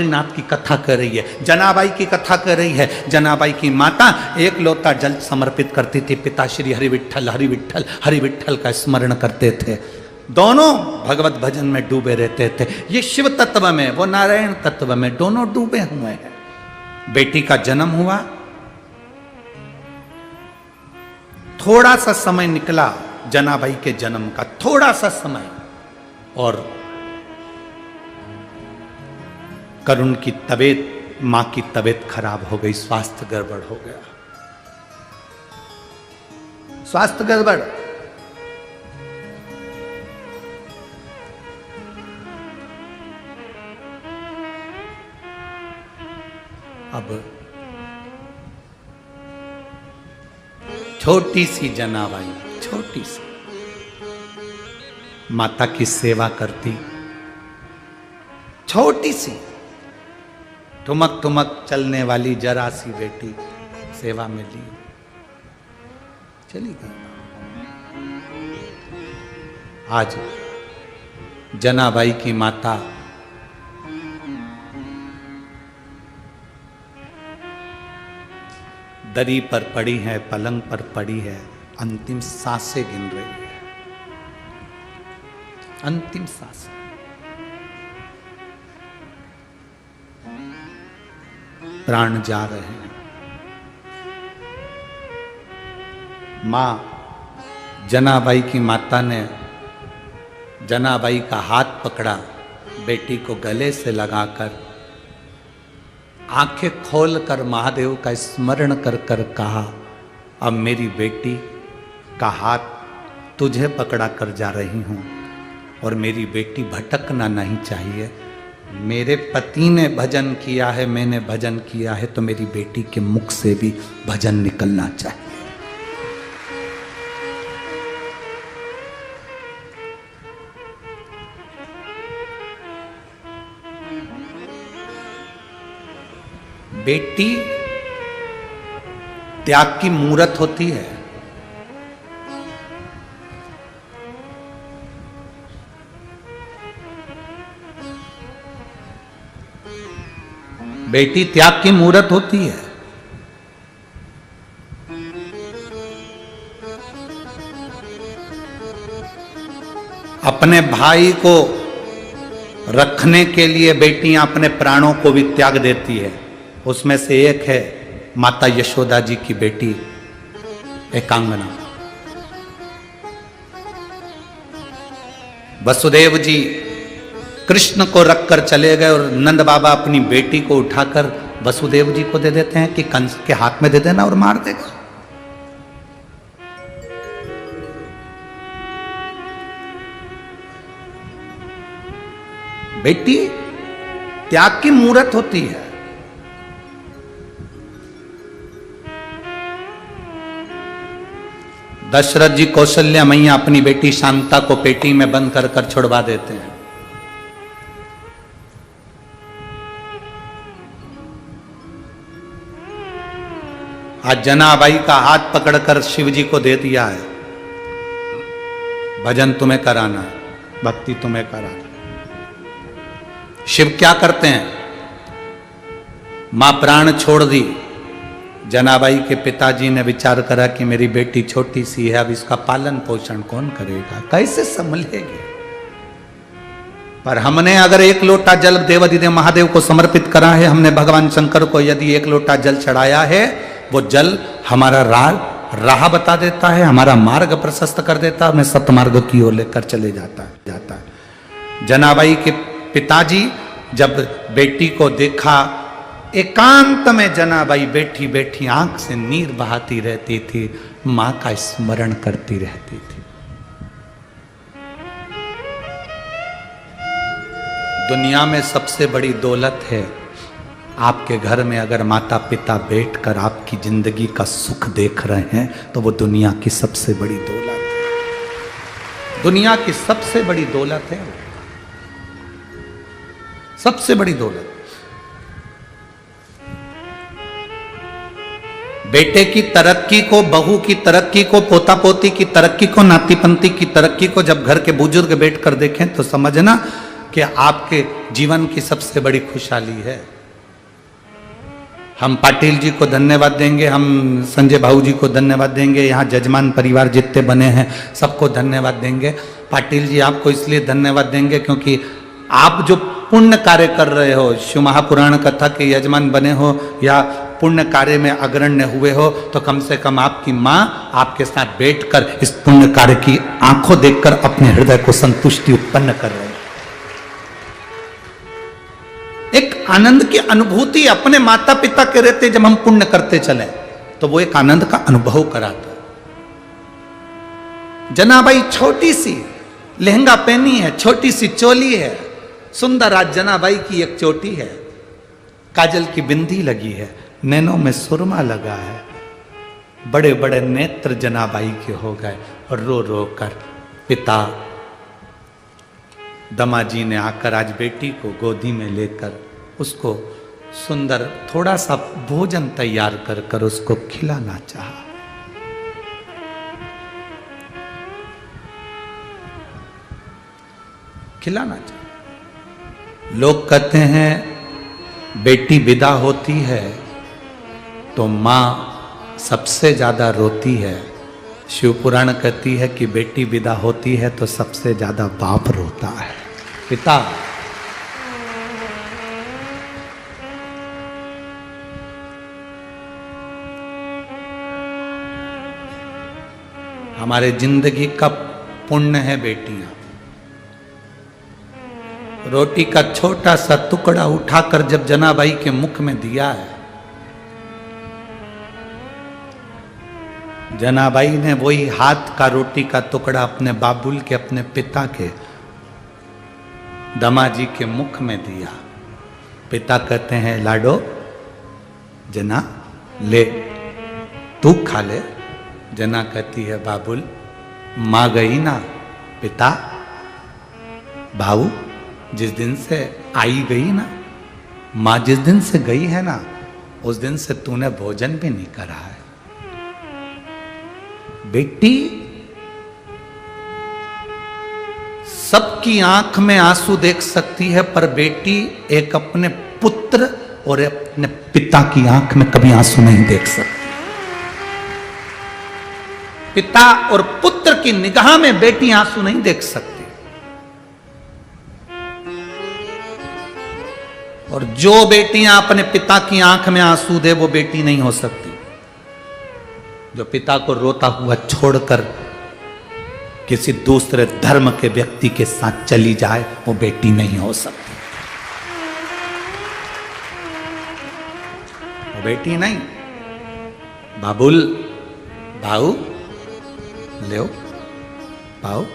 नाथ की कथा कर रही है, जनाबाई की कथा कर रही है। जनाबाई की माता एक लोटा जल समर्पित करती थी, पिता श्री हरि विठ्ठल हरि विठ्ठल का स्मरण करते थे। दोनों भगवत भजन में डूबे रहते थे। ये शिव तत्व में, वो नारायण तत्व में, दोनों डूबे हुए हैं। बेटी का जन्म हुआ, थोड़ा सा समय निकला जनाबाई के जन्म का, थोड़ा सा समय, और करुण की तबीयत, मां की तबीयत खराब हो गई, स्वास्थ्य गड़बड़ हो गया, स्वास्थ्य गड़बड़। अब छोटी सी जनाबाई, छोटी सी, माता की सेवा करती, छोटी सी ठुमक ठुमक चलने वाली जरा सी बेटी सेवा में ली, चली गई। आज जनाबाई की माता दरी पर पड़ी है, पलंग पर पड़ी है, अंतिम सांसें गिन रही है, अंतिम सांसें। प्राण जा रहे हैं। मां जनाबाई की माता ने जनाबाई का हाथ पकड़ा, बेटी को गले से लगाकर आंखें खोलकर महादेव का स्मरण कर कर कहा, अब मेरी बेटी का हाथ तुझे पकड़ा कर जा रही हूं, और मेरी बेटी भटकना नहीं चाहिए। मेरे पति ने भजन किया है, मैंने भजन किया है, तो मेरी बेटी के मुख से भी भजन निकलना चाहिए। बेटी त्याग की मूरत होती है। बेटी त्याग की मूरत होती है। अपने भाई को रखने के लिए बेटियां अपने प्राणों को भी त्याग देती है। उसमें से एक है माता यशोदा जी की बेटी एकांगना। वसुदेव जी कृष्ण को रखकर चले गए, और नंद बाबा अपनी बेटी को उठाकर वसुदेव जी को दे देते हैं कि कंस के हाथ में दे देना और मार देगा। बेटी त्याग की मूरत होती है। दशरथ जी कौशल्या मैया अपनी बेटी शांता को पेटी में बंद कर कर छुड़वा देते हैं। आज जनाबाई का हाथ पकड़कर शिव जी को दे दिया है, भजन तुम्हें कराना है, भक्ति तुम्हें कराना। शिव क्या करते हैं? मां प्राण छोड़ दी, जनाबाई के पिताजी ने विचार करा कि मेरी बेटी छोटी सी है, अब इसका पालन पोषण कौन करेगा, कैसे संभलेगी। पर हमने अगर एक लोटा जल देवाधिदेव महादेव को समर्पित करा है, हमने भगवान शंकर को यदि एक लोटा जल चढ़ाया है, वो जल हमारा राह बता देता है, हमारा मार्ग प्रशस्त कर देता है, हमें सतमार्ग की ओर लेकर चले जाता है। जनाबाई के पिताजी जब बेटी को देखा, एकांत में जनाबाई बैठी बैठी आंख से नीर बहाती रहती थी, मां का स्मरण करती रहती थी। दुनिया में सबसे बड़ी दौलत है, आपके घर में अगर माता पिता बैठकर आपकी जिंदगी का सुख देख रहे हैं, तो वो दुनिया की सबसे बड़ी दौलत है। दुनिया की सबसे बड़ी दौलत है, सबसे बड़ी दौलत। बेटे की तरक्की को, बहू की तरक्की को, पोता पोती की तरक्की को, नाती पंती की तरक्की को जब घर के बुजुर्ग बैठकर देखें तो समझना कि आपके जीवन की सबसे बड़ी खुशहाली है। हम पाटिल जी को धन्यवाद देंगे, हम संजय भाऊ जी को धन्यवाद देंगे, यहाँ जजमान परिवार जितने बने हैं सबको धन्यवाद देंगे। पाटिल जी आपको इसलिए धन्यवाद देंगे क्योंकि आप जो पुण्य कार्य कर रहे हो, शिव महापुराण कथा के यजमान बने हो या पुण्य कार्य में अग्रण्य हुए हो, तो कम से कम आपकी माँ आपके साथ बैठकर इस पुण्य कार्य की आंखों देखकर अपने हृदय को संतुष्टि उत्पन्न कर रहे हैं। एक आनंद की अनुभूति अपने माता पिता के रहते जब हम पुण्य करते चले तो वो एक आनंद का अनुभव कराता। जनाबाई छोटी सी लहंगा पहनी है, छोटी सी चोली है, सुंदर आज जनाबाई की एक चोटी है, काजल की बिंदी लगी है, नैनों में सुरमा लगा है, बड़े बड़े नेत्र जनाबाई के हो गए और रो रो कर पिता दमाजी ने आकर आज बेटी को गोदी में लेकर उसको सुंदर थोड़ा सा भोजन तैयार कर कर उसको खिलाना चाहा। खिलाना चाहा। लोग कहते हैं बेटी विदा होती है तो मां सबसे ज्यादा रोती है। शिव पुराण कहती है कि बेटी विदा होती है तो सबसे ज्यादा बाप रोता है, पिता। हमारे जिंदगी का पुण्य है बेटियां। रोटी का छोटा सा टुकड़ा उठाकर जब जनाबाई के मुख में दिया है, जनाबाई ने वही हाथ का रोटी का टुकड़ा अपने बाबुल के, अपने पिता के, दमाजी के मुख में दिया। पिता कहते हैं लाडो जना ले, तू खा ले। जना कहती है बाबुल मां गई ना, पिता भाऊ जिस दिन से आई गई ना, मां जिस दिन से गई है ना, उस दिन से तूने भोजन भी नहीं करा है। बेटी सबकी आंख में आंसू देख सकती है, पर बेटी एक अपने पुत्र और अपने पिता की आंख में कभी आंसू नहीं देख सकती। पिता और पुत्र की निगाह में बेटी आंसू नहीं देख सकती। और जो बेटियां अपने पिता की आंख में आंसू दे वो बेटी नहीं हो सकती। जो पिता को रोता हुआ छोड़कर किसी दूसरे धर्म के व्यक्ति के साथ चली जाए वो बेटी नहीं हो सकती। वो बेटी नहीं। बाबुल भाऊ ले पाओ।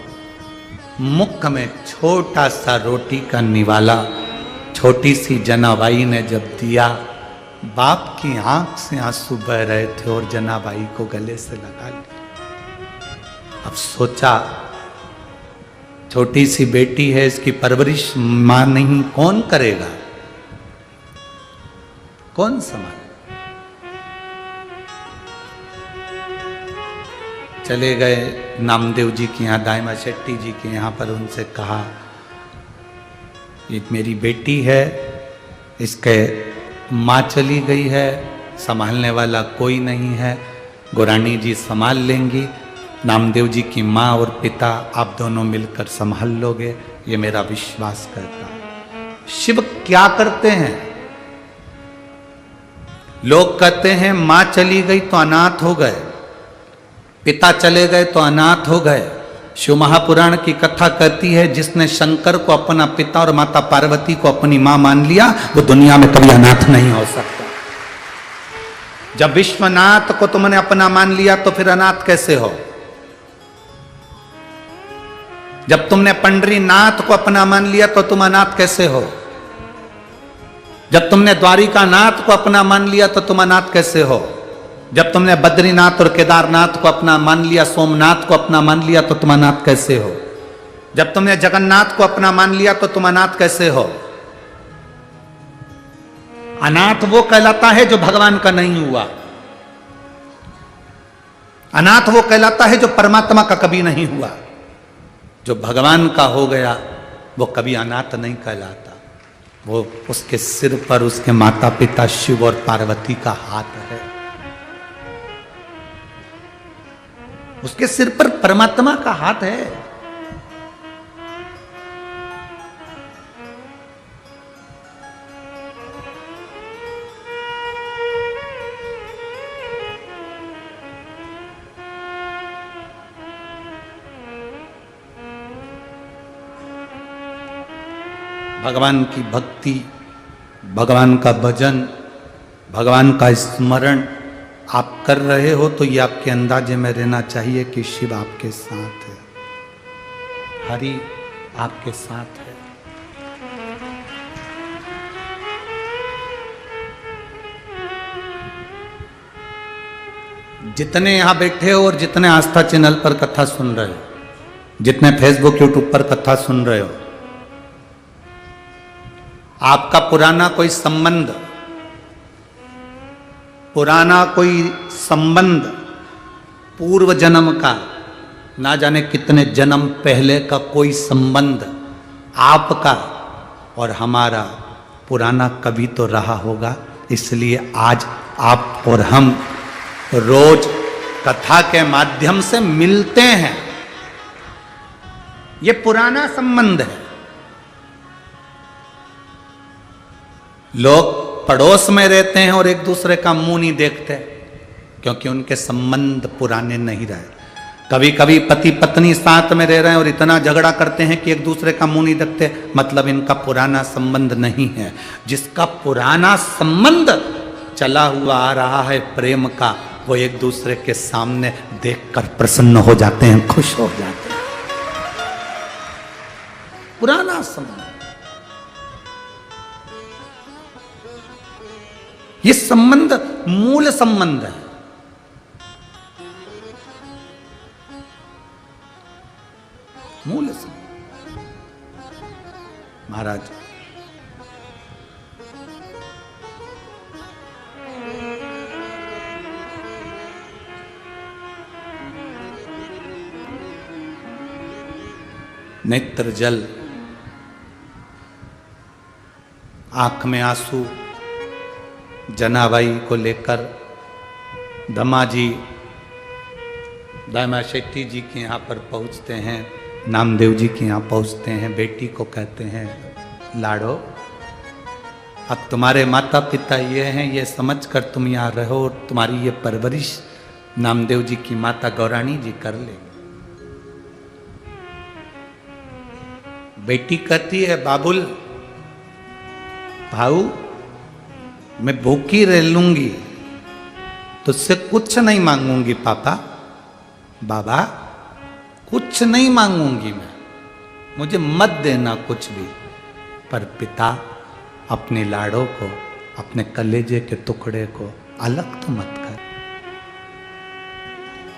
मुख में छोटा सा रोटी का निवाला छोटी सी जनाबाई ने जब दिया, बाप की आंख से आंसू बह रहे थे और जनाबाई को गले से लगा लिया। अब सोचा छोटी सी बेटी है, इसकी परवरिश मां नहीं कौन करेगा, कौन संभाले। चले गए नामदेव जी के यहाँ, दाइमा शेट्टी जी के यहाँ पर, उनसे कहा ये मेरी बेटी है, इसके माँ चली गई है, संभालने वाला कोई नहीं है, गोरानी जी संभाल लेंगी, नामदेव जी की माँ और पिता आप दोनों मिलकर संभाल लोगे, ये मेरा विश्वास करता है। शिव क्या करते हैं? लोग कहते हैं माँ चली गई तो अनाथ हो गए, पिता चले गए तो अनाथ हो गए। शिव महापुराण की कथा कहती है जिसने शंकर को अपना पिता और माता पार्वती को अपनी मां मान लिया वो दुनिया में कभी अनाथ नहीं हो सकता। जब विश्वनाथ को तुमने अपना मान लिया तो फिर अनाथ कैसे हो? जब तुमने पंडरीनाथ को अपना मान लिया तो तुम अनाथ कैसे हो? जब तुमने द्वारिकानाथ को अपना मान लिया तो तुम अनाथ कैसे हो? जब तुमने बद्रीनाथ और केदारनाथ को अपना मान लिया, सोमनाथ को अपना मान लिया तो तुम अनाथ कैसे हो? जब तुमने जगन्नाथ को अपना मान लिया तो तुम अनाथ कैसे हो? अनाथ वो कहलाता है जो भगवान का नहीं हुआ। अनाथ वो कहलाता है जो परमात्मा का कभी नहीं हुआ। जो भगवान का हो गया वो कभी अनाथ नहीं कहलाता। वो उसके सिर पर उसके माता पिता शिव और पार्वती का हाथ है, उसके सिर पर परमात्मा का हाथ है। भगवान की भक्ति, भगवान का भजन, भगवान का स्मरण आप कर रहे हो तो ये आपके अंदाजे में रहना चाहिए कि शिव आपके साथ है, हरि आपके साथ है। जितने यहां बैठे हो और जितने आस्था चैनल पर कथा सुन रहे हो, जितने फेसबुक यूट्यूब पर कथा सुन रहे हो, आपका पुराना कोई संबंध, पुराना कोई संबंध पूर्व जन्म का, ना जाने कितने जन्म पहले का कोई संबंध आपका और हमारा पुराना कभी तो रहा होगा। इसलिए आज आप और हम रोज कथा के माध्यम से मिलते हैं। ये पुराना संबंध है। लोग पड़ोस में रहते हैं और एक दूसरे का मुंह नहीं देखते क्योंकि उनके संबंध पुराने नहीं रहे। कभी कभी पति पत्नी साथ में रह रहे हैं और इतना झगड़ा करते हैं कि एक दूसरे का मुंह नहीं देखते, मतलब इनका पुराना संबंध नहीं है। जिसका पुराना संबंध चला हुआ आ रहा है प्रेम का, वो एक दूसरे के सामने देखकर प्रसन्न हो जाते हैं, खुश हो जाते हैं। पुराना संबंध, ये संबंध मूल संबंध है। मूल संबंध। महाराज नेत्र जल, आंख में आंसू जनाबाई को लेकर दमाजी दामा शेट्टी जी के यहाँ पर पहुँचते हैं, नामदेव जी के यहाँ पहुँचते हैं। बेटी को कहते हैं, लाडो अब तुम्हारे माता पिता ये हैं, ये समझकर तुम यहाँ रहो और तुम्हारी ये परवरिश नामदेव जी की माता गौराणी जी कर ले। बेटी कहती है, बाबुल भाऊ मैं भूखी रह लूंगी, तुझसे कुछ नहीं मांगूंगी पापा, बाबा कुछ नहीं मांगूंगी मैं, मुझे मत देना कुछ भी। पर पिता अपने लाड़ों को, अपने कलेजे के टुकड़े को अलग तो मत कर,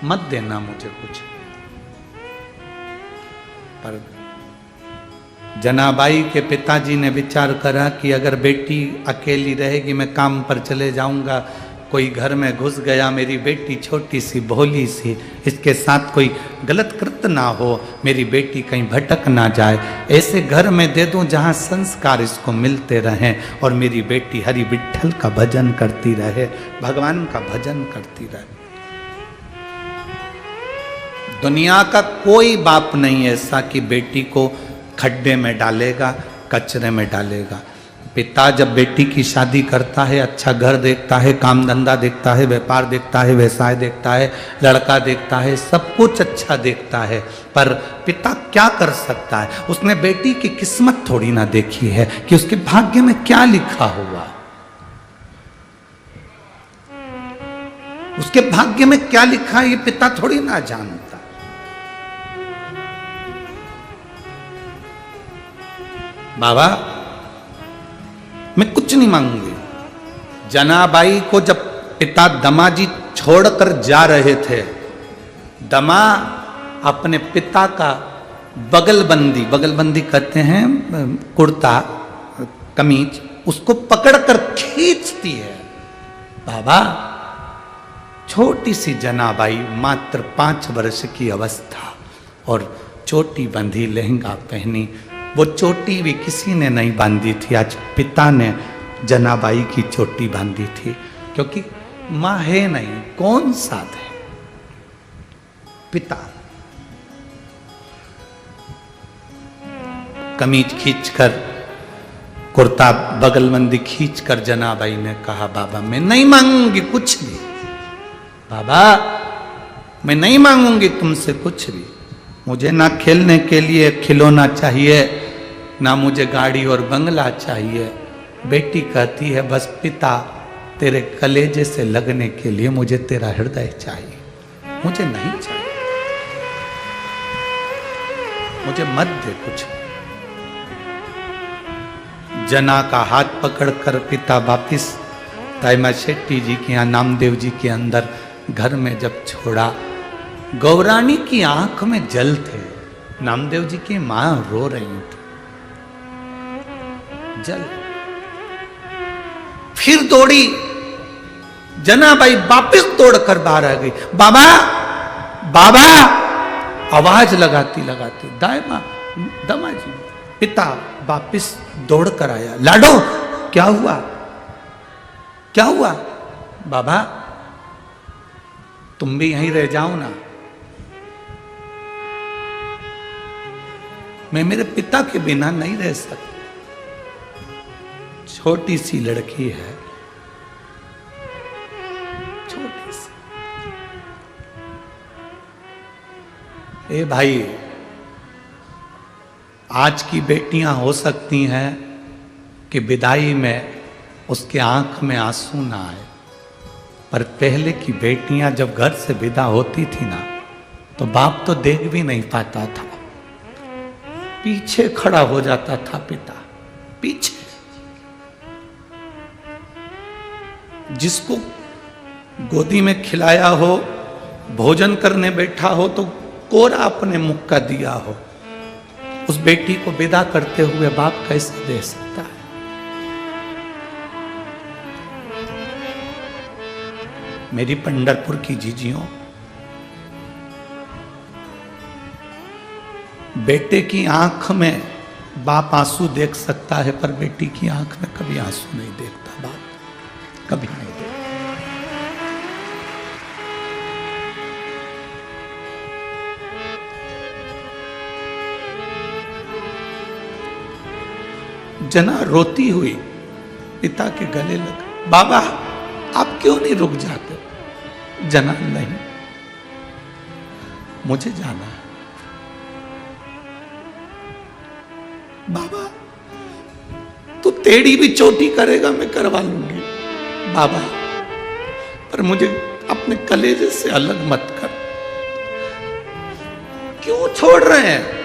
मत देना मुझे कुछ। पर जनाबाई के पिताजी ने विचार करा कि अगर बेटी अकेली रहेगी, मैं काम पर चले जाऊंगा, कोई घर में घुस गया, मेरी बेटी छोटी सी भोली सी, इसके साथ कोई गलत कृत्य ना हो, मेरी बेटी कहीं भटक ना जाए, ऐसे घर में दे दूं जहां संस्कार इसको मिलते रहें और मेरी बेटी हरि विठ्ठल का भजन करती रहे, भगवान का भजन करती रहे। दुनिया का कोई बाप नहीं ऐसा कि बेटी को खड्डे में डालेगा, कचरे में डालेगा। पिता जब बेटी की शादी करता है, अच्छा घर देखता है, काम धंधा देखता है, व्यापार देखता है, व्यवसाय देखता है, लड़का देखता है, सब कुछ अच्छा देखता है। पर पिता क्या कर सकता है? उसने बेटी की किस्मत थोड़ी ना देखी है कि उसके भाग्य में क्या लिखा हुआ, उसके भाग्य में क्या लिखा है ये पिता थोड़ी ना जानता। बाबा मैं कुछ नहीं मांगूंगी। जनाबाई को जब पिता दमाजी छोड़कर जा रहे थे, दमा अपने पिता का बगलबंदी, बगलबंदी कहते हैं कुर्ता कमीज, उसको पकड़कर खींचती है। बाबा छोटी सी जनाबाई, मात्र 5 वर्ष की अवस्था, और चोटी बंधी, लहंगा पहनी, वो चोटी भी किसी ने नहीं बांधी थी, आज पिता ने जनाबाई की चोटी बांधी थी, क्योंकि मां है नहीं, कौन साथ है, पिता। कमीज खींचकर, कुर्ता बगलबंदी खींचकर जनाबाई ने कहा, बाबा मैं नहीं मांगूंगी कुछ भी, बाबा मैं नहीं मांगूंगी तुमसे कुछ भी, मुझे ना खेलने के लिए खिलौना चाहिए, ना मुझे गाड़ी और बंगला चाहिए। बेटी कहती है, बस पिता तेरे कलेजे से लगने के लिए मुझे तेरा हृदय चाहिए, मुझे नहीं चाहिए, मुझे मत दे कुछ। जना का हाथ पकड़कर पिता वापिस ताईमा शेट्टी जी के यहाँ नामदेव जी के अंदर घर में जब छोड़ा, गौरानी की आंख में जल थे, नामदेव जी की मां रो रही थी, जल। फिर दौड़ी जनाबाई, वापिस दौड़कर बाहर आ गई, बाबा बाबा आवाज लगाती लगाती, दाईमा दमा जी, पिता वापिस दौड़कर आया, लाडो क्या हुआ, क्या हुआ, बाबा तुम भी यहीं रह जाओ ना, मैं मेरे पिता के बिना नहीं रह सकती, छोटी सी लड़की है, छोटी सी। ए भाई, आज की बेटियां हो सकती हैं कि विदाई में उसके आंख में आंसू ना आए, पर पहले की बेटियां जब घर से विदा होती थी ना, तो बाप तो देख भी नहीं पाता था, पीछे खड़ा हो जाता था पिता, पीछे। जिसको गोदी में खिलाया हो, भोजन करने बैठा हो, तो कोरा अपने मुख का दिया हो, उस बेटी को विदा करते हुए बाप कैसे दे सकता है। मेरी पंढरपुर की जीजियों, बेटे की आंख में बाप आंसू देख सकता है, पर बेटी की आंख में कभी आंसू नहीं देखता बाप, कभी नहीं देखता। जना रोती हुई पिता के गले लग, बाबा आप क्यों नहीं रुक जाते? जना, नहीं मुझे जाना है। बाबा तू तेरी भी चोटी करेगा, मैं करवा लूंगी बाबा, पर मुझे अपने कलेजे से अलग मत कर। क्यों छोड़ रहे हैं?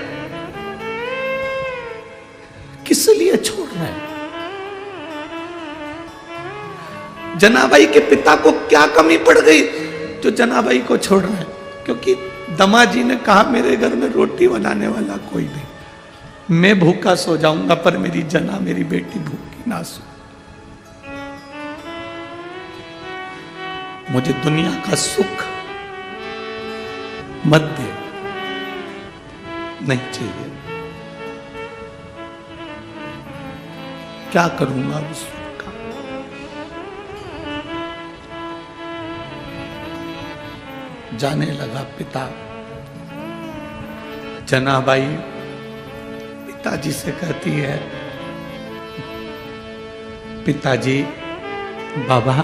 किस लिए छोड़ रहे हैं? जनाबाई के पिता को क्या कमी पड़ गई जो जनाबाई को छोड़ रहे हैं? क्योंकि दमाजी ने कहा, मेरे घर में रोटी बनाने वाला कोई नहीं, मैं भूखा सो जाऊंगा, पर मेरी जना, मेरी बेटी भूखी ना सो। मुझे दुनिया का सुख मत दे, नहीं चाहिए। क्या करूंगा उस सुख का? जाने लगा पिता। जनाबाई पिताजी से कहती है, पिताजी, बाबा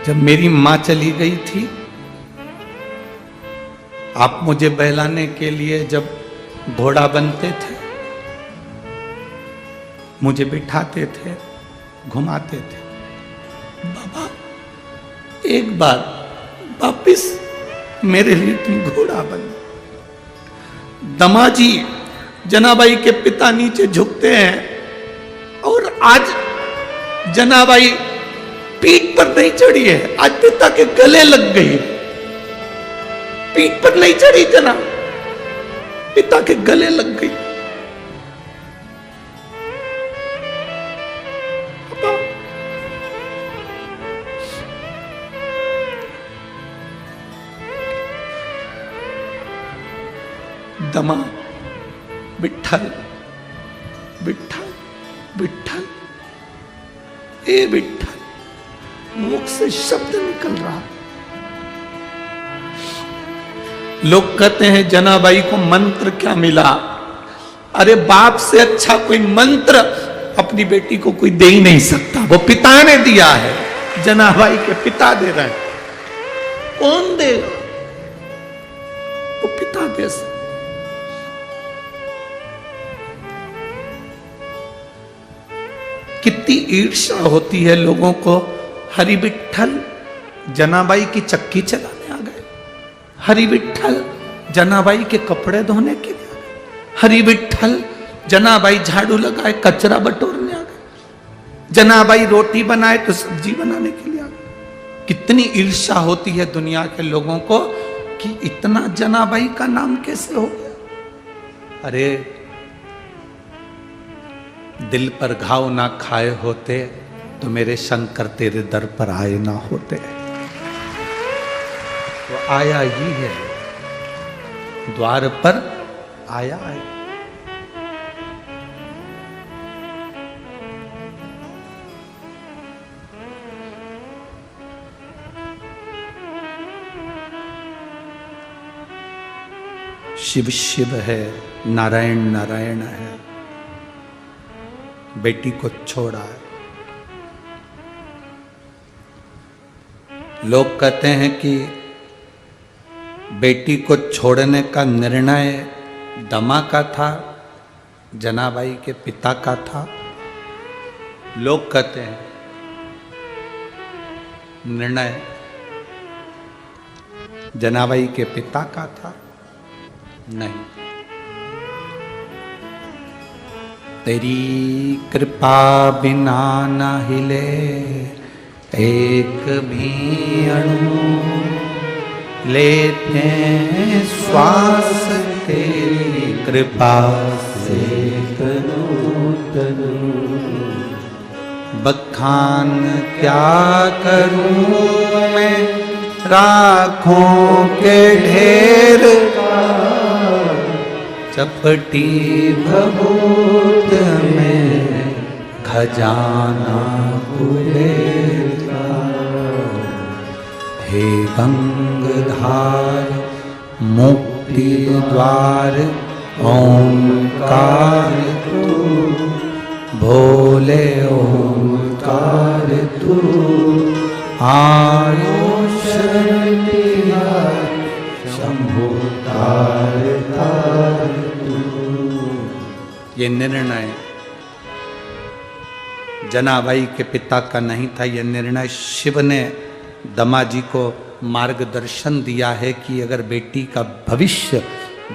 जब मेरी मां चली गई थी, आप मुझे बहलाने के लिए जब घोड़ा बनते थे, मुझे बिठाते थे, घुमाते थे, बाबा एक बार वापिस मेरे लिए तुम घोड़ा बन। दमाजी जनाबाई के पिता नीचे झुकते हैं, और आज जनाबाई पीठ पर नहीं चढ़ी है, आज पिता के गले लग गई। पीठ पर नहीं चढ़ी जना, पिता के गले लग गई। दमा विठ्ठल विठ्ठल विठ्ठल, ए विठ्ठल, मुख से शब्द निकल रहा। लोग कहते हैं जनाबाई को मंत्र क्या मिला? अरे बाप से अच्छा कोई मंत्र अपनी बेटी को कोई दे ही नहीं सकता, वो पिता ने दिया है, जनाबाई के पिता दे रहे हैं। कौन देगा? वो पिता दे सकते। कितनी ईर्ष्या होती है लोगों को। हरि विठ्ठल जनाबाई की चक्की चलाने आ गए, हरि विठ्ठल जनाबाई के कपड़े धोने के लिए आ गए, हरि विठ्ठल जनाबाई झाड़ू लगाए कचरा बटोरने आ गए, जनाबाई रोटी बनाए तो सब्जी बनाने के लिए आ गए। कितनी ईर्ष्या होती है दुनिया के लोगों को कि इतना जनाबाई का नाम कैसे हो गया। अरे दिल पर घाव ना खाए होते तो मेरे शंकर तेरे दर पर आए ना होते। तो आया ही है, द्वार पर आया है। शिव शिव है, नारायण नारायण है, बेटी को छोड़ा है। लोग कहते हैं कि बेटी को छोड़ने का निर्णय दमा का था, जनाबाई के पिता का था। लोग कहते हैं निर्णय जनाबाई के पिता का था। नहीं, तेरी कृपा बिना न हिले एक भी अणु, लेते श्वास तेरी कृपा से तनु तनु। बखान क्या करूं मैं राखों के ढेर का, चपटी भभूत में खजाना कुबेर का। हे गंगधार मुक्ति द्वार ओंकार तू, भोले ओंकार तू। आयुष शंभु तार तार तू। ये निर्णय जनाबाई के पिता का नहीं था, यह निर्णय शिव ने दमाजी को मार्गदर्शन दिया है कि अगर बेटी का भविष्य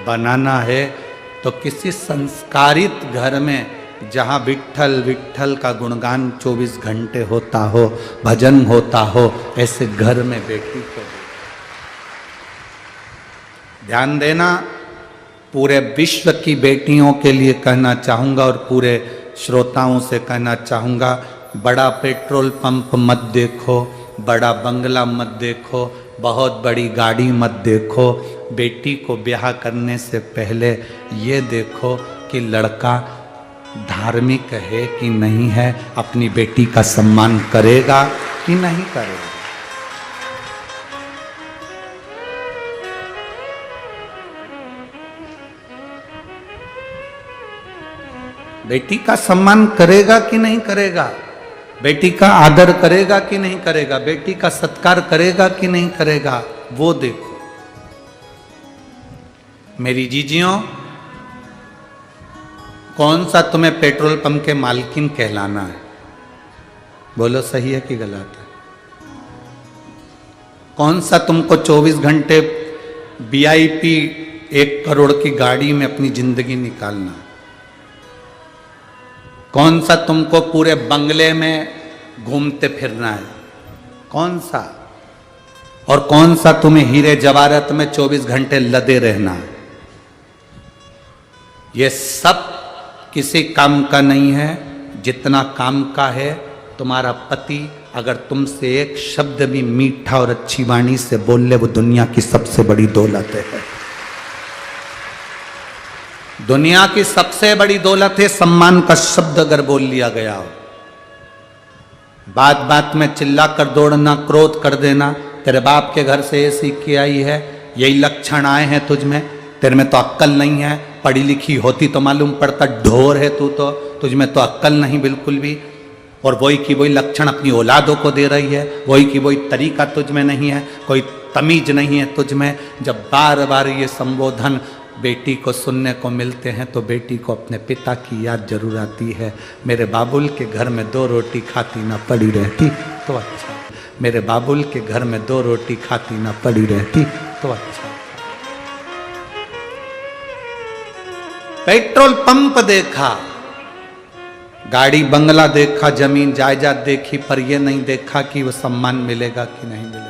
बनाना है तो किसी संस्कारित घर में जहाँ विठ्ठल विठ्ठल का गुणगान 24 घंटे होता हो, भजन होता हो, ऐसे घर में बेटी को ध्यान देना। पूरे विश्व की बेटियों के लिए कहना चाहूँगा और पूरे श्रोताओं से कहना चाहूँगा, बड़ा पेट्रोल पंप मत देखो, बड़ा बंगला मत देखो, बहुत बड़ी गाड़ी मत देखो। बेटी को ब्याह करने से पहले ये देखो कि लड़का धार्मिक है कि नहीं है, अपनी बेटी का सम्मान करेगा कि नहीं करेगा। बेटी का सम्मान करेगा कि नहीं करेगा, बेटी का आदर करेगा कि नहीं करेगा, बेटी का सत्कार करेगा कि नहीं करेगा, वो देखो। मेरी जीजियों, कौन सा तुम्हें पेट्रोल पंप के मालकिन कहलाना है? बोलो सही है कि गलत है? कौन सा तुमको 24 घंटे VIP 1 करोड़ की गाड़ी में अपनी जिंदगी निकालना है? कौन सा तुमको पूरे बंगले में घूमते फिरना है? कौन सा? और कौन सा तुम्हें हीरे जवाहरात में 24 घंटे लदे रहना है? ये सब किसी काम का नहीं है। जितना काम का है तुम्हारा पति अगर तुमसे एक शब्द भी मीठा और अच्छी वाणी से बोल ले, वो दुनिया की सबसे बड़ी दौलत है। दुनिया की सबसे बड़ी दौलत है सम्मान का शब्द अगर बोल लिया गया हो, बात बात में चिल्ला कर दौड़ना, क्रोध कर देना, तेरे बाप के घर से ये सीख के आई है, यही लक्षण आए हैं तुझ में, तेरे में तो अक्ल नहीं है, पढ़ी लिखी होती तो मालूम पड़ता, ढोर है तू तो, तुझ में तो अक्ल नहीं बिल्कुल भी, और वही की वही लक्षण अपनी औलादों को दे रही है, वही की वही तरीका तुझ में नहीं है, कोई तमीज नहीं है तुझ में। जब बार बार ये संबोधन बेटी को सुनने को मिलते हैं तो बेटी को अपने पिता की याद जरूर आती है। मेरे बाबुल के घर में 2 रोटी खाती ना पड़ी रहती तो अच्छा, मेरे बाबुल के घर में 2 रोटी खाती ना पड़ी रहती तो अच्छा। पेट्रोल पंप देखा, गाड़ी बंगला देखा, जमीन जायदाद देखी, पर यह नहीं देखा कि वो सम्मान मिलेगा कि नहीं मिलेगा।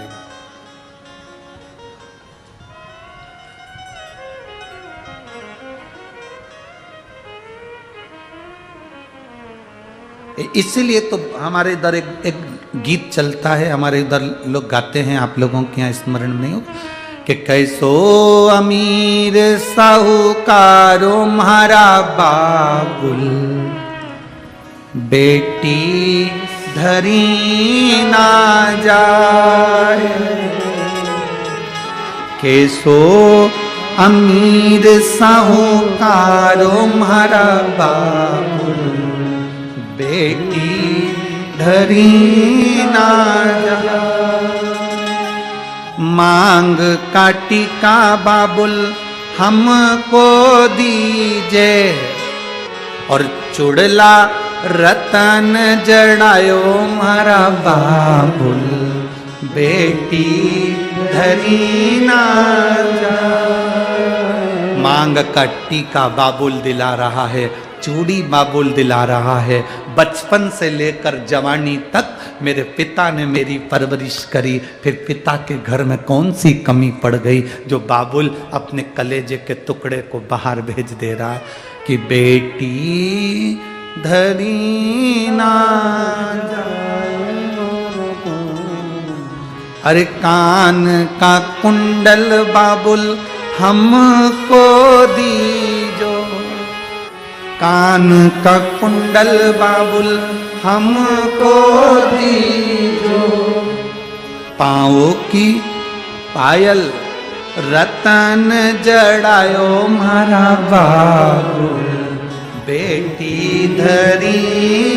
इसीलिए तो हमारे इधर एक गीत चलता है, हमारे इधर लोग गाते हैं, आप लोगों के यहाँ स्मरण नहीं हो, कि कैसो अमीर साहूकारो म्हारा बाबुल, बेटी धरी ना जाए। कैसो अमीर साहूकारो म्हारा बाबुल, बेटी धरी ना जाए। मांग काटी का बाबुल हमको दीजे, और चुड़ला रतन जड़ायो म्हारा बाबुल, बेटी धरी ना जाए। मांग का टीका बाबुल दिला रहा है, चूड़ी बाबुल दिला रहा है। बचपन से लेकर जवानी तक मेरे पिता ने मेरी परवरिश करी, फिर पिता के घर में कौन सी कमी पड़ गई जो बाबुल अपने कलेजे के टुकड़े को बाहर भेज दे रहा है कि बेटी धरी ना जाए। अरे कान का कुंडल बाबुल हमको दीजो, कान का कुंडल बाबुल हमको दीजो। पाँव की पायल रतन जड़ायो म्हारा बाबुल, बेटी धरी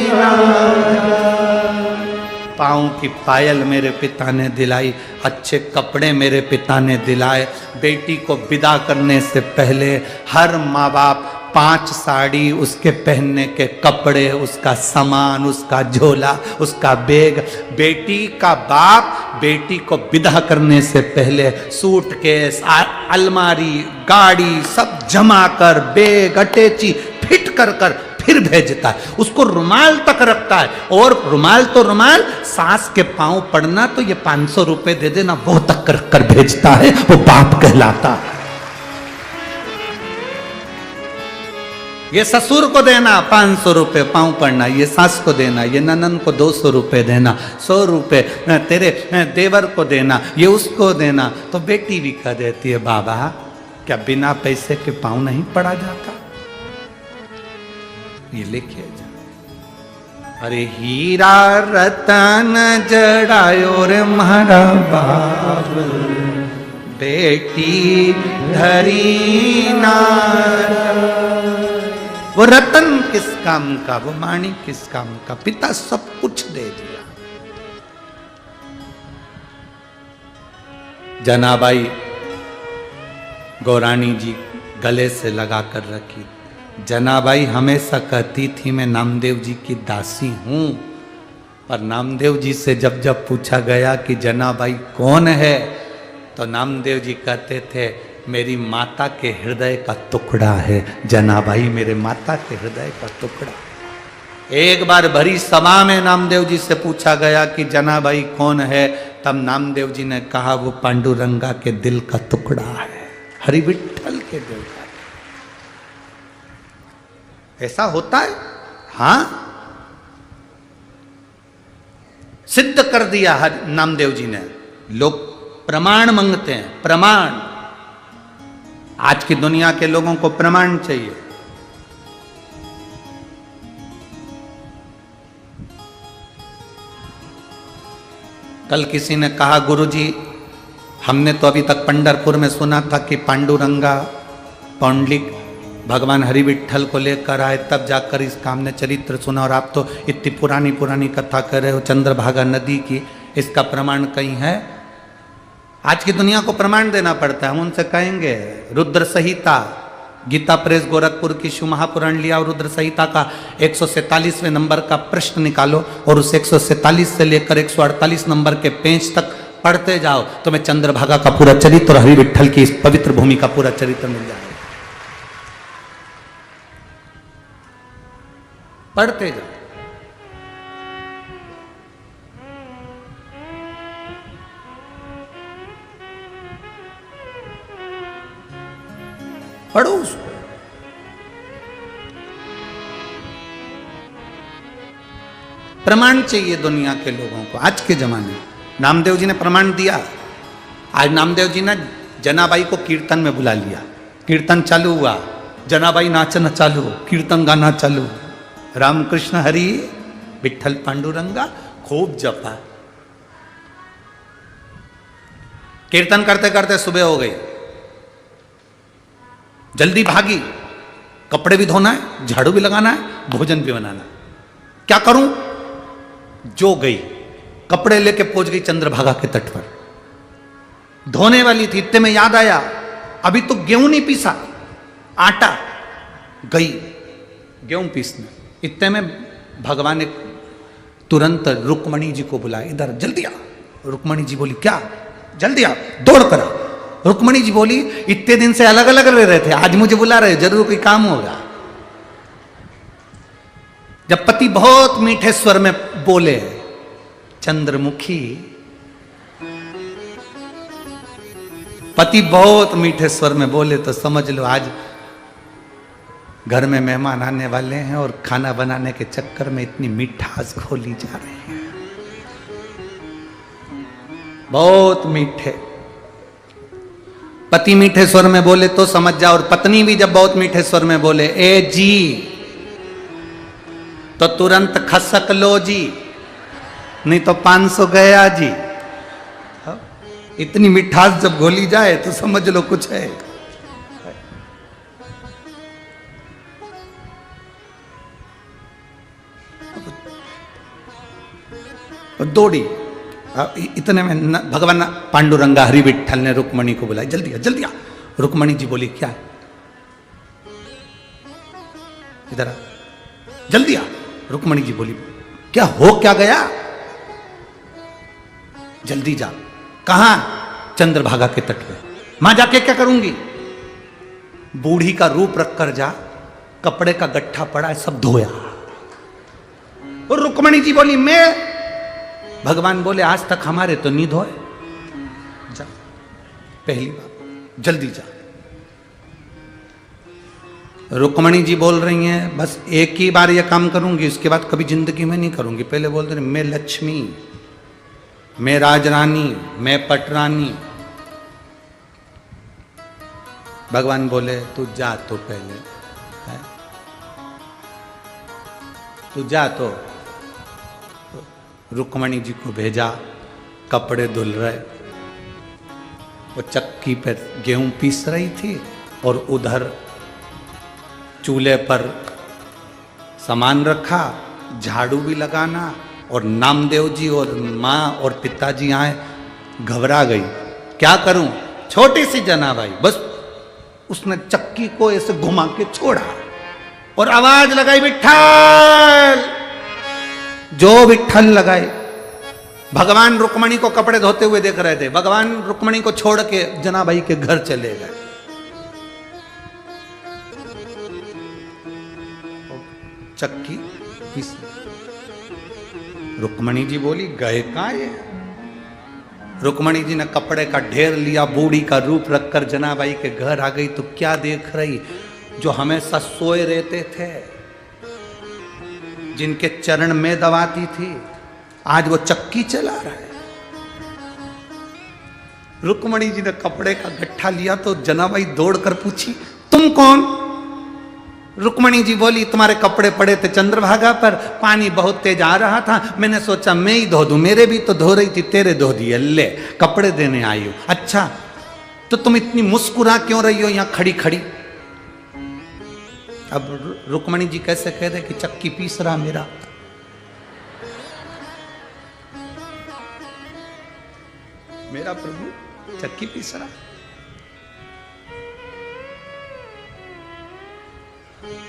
ना जाए। पाँव की पायल मेरे पिता ने दिलाई, अच्छे कपड़े मेरे पिता ने दिलाए। बेटी को विदा करने से पहले हर माँ बाप 5 साड़ी, उसके पहनने के कपड़े, उसका सामान, उसका झोला, उसका बैग। बेटी का बाप बेटी को विदा करने से पहले सूटकेस, अलमारी, गाड़ी सब जमा कर, बैग अटैची फिट कर कर फिर भेजता है। उसको रुमाल तक रखता है, और रुमाल तो रुमाल, सास के पांव पड़ना तो ये 500 रुपए दे देना, वो तक कर कर भेजता है, वो बाप कहलाता है। ये ससुर को देना 500 रुपए पाँव पड़ना, ये सास को देना, ये ननन को 200 रुपए देना, 100 रुपए तेरे देवर को देना, ये उसको देना। तो बेटी भी कह देती है, बाबा क्या बिना पैसे के पाँव नहीं पड़ा जाता, ये लेके जा। अरे हीरा रतन जड़ायो रे म्हारा बाबुल, बेटी धरी ना जाए। वो रतन किस काम का, वो माणी किस काम का, पिता सब कुछ दे दिया। जनाबाई गौरानी जी गले से लगा कर रखी। जनाबाई हमेशा कहती थी मैं नामदेव जी की दासी हूं, पर नामदेव जी से जब जब पूछा गया कि जनाबाई कौन है, तो नामदेव जी कहते थे मेरी माता के हृदय का टुकड़ा है, जनाबाई मेरे माता के हृदय का टुकड़ा। एक बार भरी सभा में नामदेव जी से पूछा गया कि जनाबाई कौन है, तब नामदेव जी ने कहा वो पांडुरंगा के दिल का टुकड़ा है, हरि विठ्ठल के दिल का। ऐसा होता है, हाँ, सिद्ध कर दिया नामदेव जी ने। लोग प्रमाण मांगते हैं, प्रमाण। आज की दुनिया के लोगों को प्रमाण चाहिए। कल किसी ने कहा, गुरुजी हमने तो अभी तक पंढरपुर में सुना था कि पांडुरंगा पौंडलिक भगवान हरि विट्ठल को लेकर आए, तब जाकर इसका हमने चरित्र सुना, और आप तो इतनी पुरानी पुरानी कथा कर रहे हो चंद्रभागा नदी की, इसका प्रमाण कहीं है? आज की दुनिया को प्रमाण देना पड़ता है। हम उनसे कहेंगे रुद्र संहिता, गीता प्रेस गोरखपुर की शिव महापुराण लिया और रुद्र संहिता का 147वें नंबर का प्रश्न निकालो और उस 147 से लेकर 148 नंबर के पेज तक पढ़ते जाओ, तो मैं चंद्रभागा का पूरा चरित्र और हरि विट्ठल की इस पवित्र भूमि का पूरा चरित्र मिल जाएगा। पढ़ते जाओ। पढ़ो उसको। प्रमाण चाहिए दुनिया के लोगों को। आज के जमाने में नामदेव जी ने प्रमाण दिया। आज नामदेव जी ने जनाबाई को कीर्तन में बुला लिया, कीर्तन चालू हुआ, जनाबाई नाचना चालू, कीर्तन गाना चालू, रामकृष्ण हरि विट्ठल पांडुरंगा खूब जपा। कीर्तन करते करते सुबह हो गई, जल्दी भागी, कपड़े भी धोना है, झाड़ू भी लगाना है, भोजन भी बनाना है, क्या करूं? जो गई, कपड़े लेके पहुंच गई चंद्रभागा के तट पर। धोने वाली थी, इतने में याद आया अभी तो गेहूं नहीं पीसा, आटा। गई गेहूं पीसने, इतने में भगवान ने तुरंत रुक्मणी जी को बुलाया, इधर जल्दी आ। रुक्मणी जी बोली क्या? जल्दी आ, दौड़ कर आ। रुक्मणी जी बोली इतने दिन से अलग अलग रह रहे थे, आज मुझे बुला रहे, जरूर कोई काम होगा। जब पति बहुत मीठे स्वर में बोले, चंद्रमुखी, पति बहुत मीठे स्वर में बोले तो समझ लो आज घर में मेहमान आने वाले हैं और खाना बनाने के चक्कर में इतनी मिठास खोली जा रही है। बहुत मीठे, पति मीठे स्वर में बोले तो समझ जाओ, और पत्नी भी जब बहुत मीठे स्वर में बोले ए जी, तो तुरंत खसक लो जी, नहीं तो 500 गया जी। इतनी मिठास जब घोली जाए तो समझ लो कुछ है। दौड़ी, इतने में भगवान पांडुरंगा हरि विट्ठल ने रुक्मणी को बुलाया, जल्दी आ जल्दी आ। रुक्मणी जी बोली क्या? इधर आ, जल्दी आ। रुक्मणी जी बोली क्या हो क्या गया? जल्दी जा। कहां? चंद्रभागा के तट पे। मां जाके क्या करूंगी? बूढ़ी का रूप रख कर जा, कपड़े का गट्ठा पड़ा है सब धोया। और रुक्मणी जी बोली मैं? भगवान बोले आज तक हमारे तो नहीं धोए, जा पहली बात, जल्दी जा। रुक्मणी जी बोल रही हैं बस एक ही बार ये काम करूंगी, उसके बाद कभी जिंदगी में नहीं करूंगी। पहले बोल रही मैं लक्ष्मी, मैं राजरानी, मैं पटरानी। भगवान बोले तू जा तो पहले है? तू जा। तो रुक्मणी जी को भेजा, कपड़े धुल रहे, वो चक्की पर गेहूं पीस रही थी और उधर चूल्हे पर सामान रखा, झाड़ू भी लगाना, और नामदेव जी और माँ और पिताजी आए। घबरा गई, क्या करूं? छोटी सी जनाबाई, बस उसने चक्की को ऐसे घुमा के छोड़ा और आवाज लगाई विट्ठल। जो विट्ठल लगाए। भगवान रुक्मणी को कपड़े धोते हुए देख रहे थे, भगवान रुक्मणी को छोड़ के जनाबाई के घर चले गए। चक्की पीस। रुक्मणी जी बोली गए कहां ये? रुक्मणी जी ने कपड़े का ढेर लिया, बूढ़ी का रूप रखकर जनाबाई के घर आ गई। तो क्या देख रही? जो हमेशा सोए रहते थे, जिनके चरण में दबाती थी, आज वो चक्की चला रहा है। रुक्मणी जी ने कपड़े का गट्ठा लिया तो जनाबाई दौड़कर पूछी तुम कौन? रुक्मणी जी बोली तुम्हारे कपड़े पड़े थे चंद्रभागा पर, पानी बहुत तेज आ रहा था, मैंने सोचा मैं ही धो दूं, मेरे भी तो धो रही थी, तेरे धो दिए, ले कपड़े देने आई हो। अच्छा तो तुम इतनी मुस्कुरा क्यों रही हो यहां खड़ी खड़ी? अब रुक्मणी जी कैसे कह दे कि चक्की पीस रहा मेरा। मेरा प्रभु चक्की पीस रहा।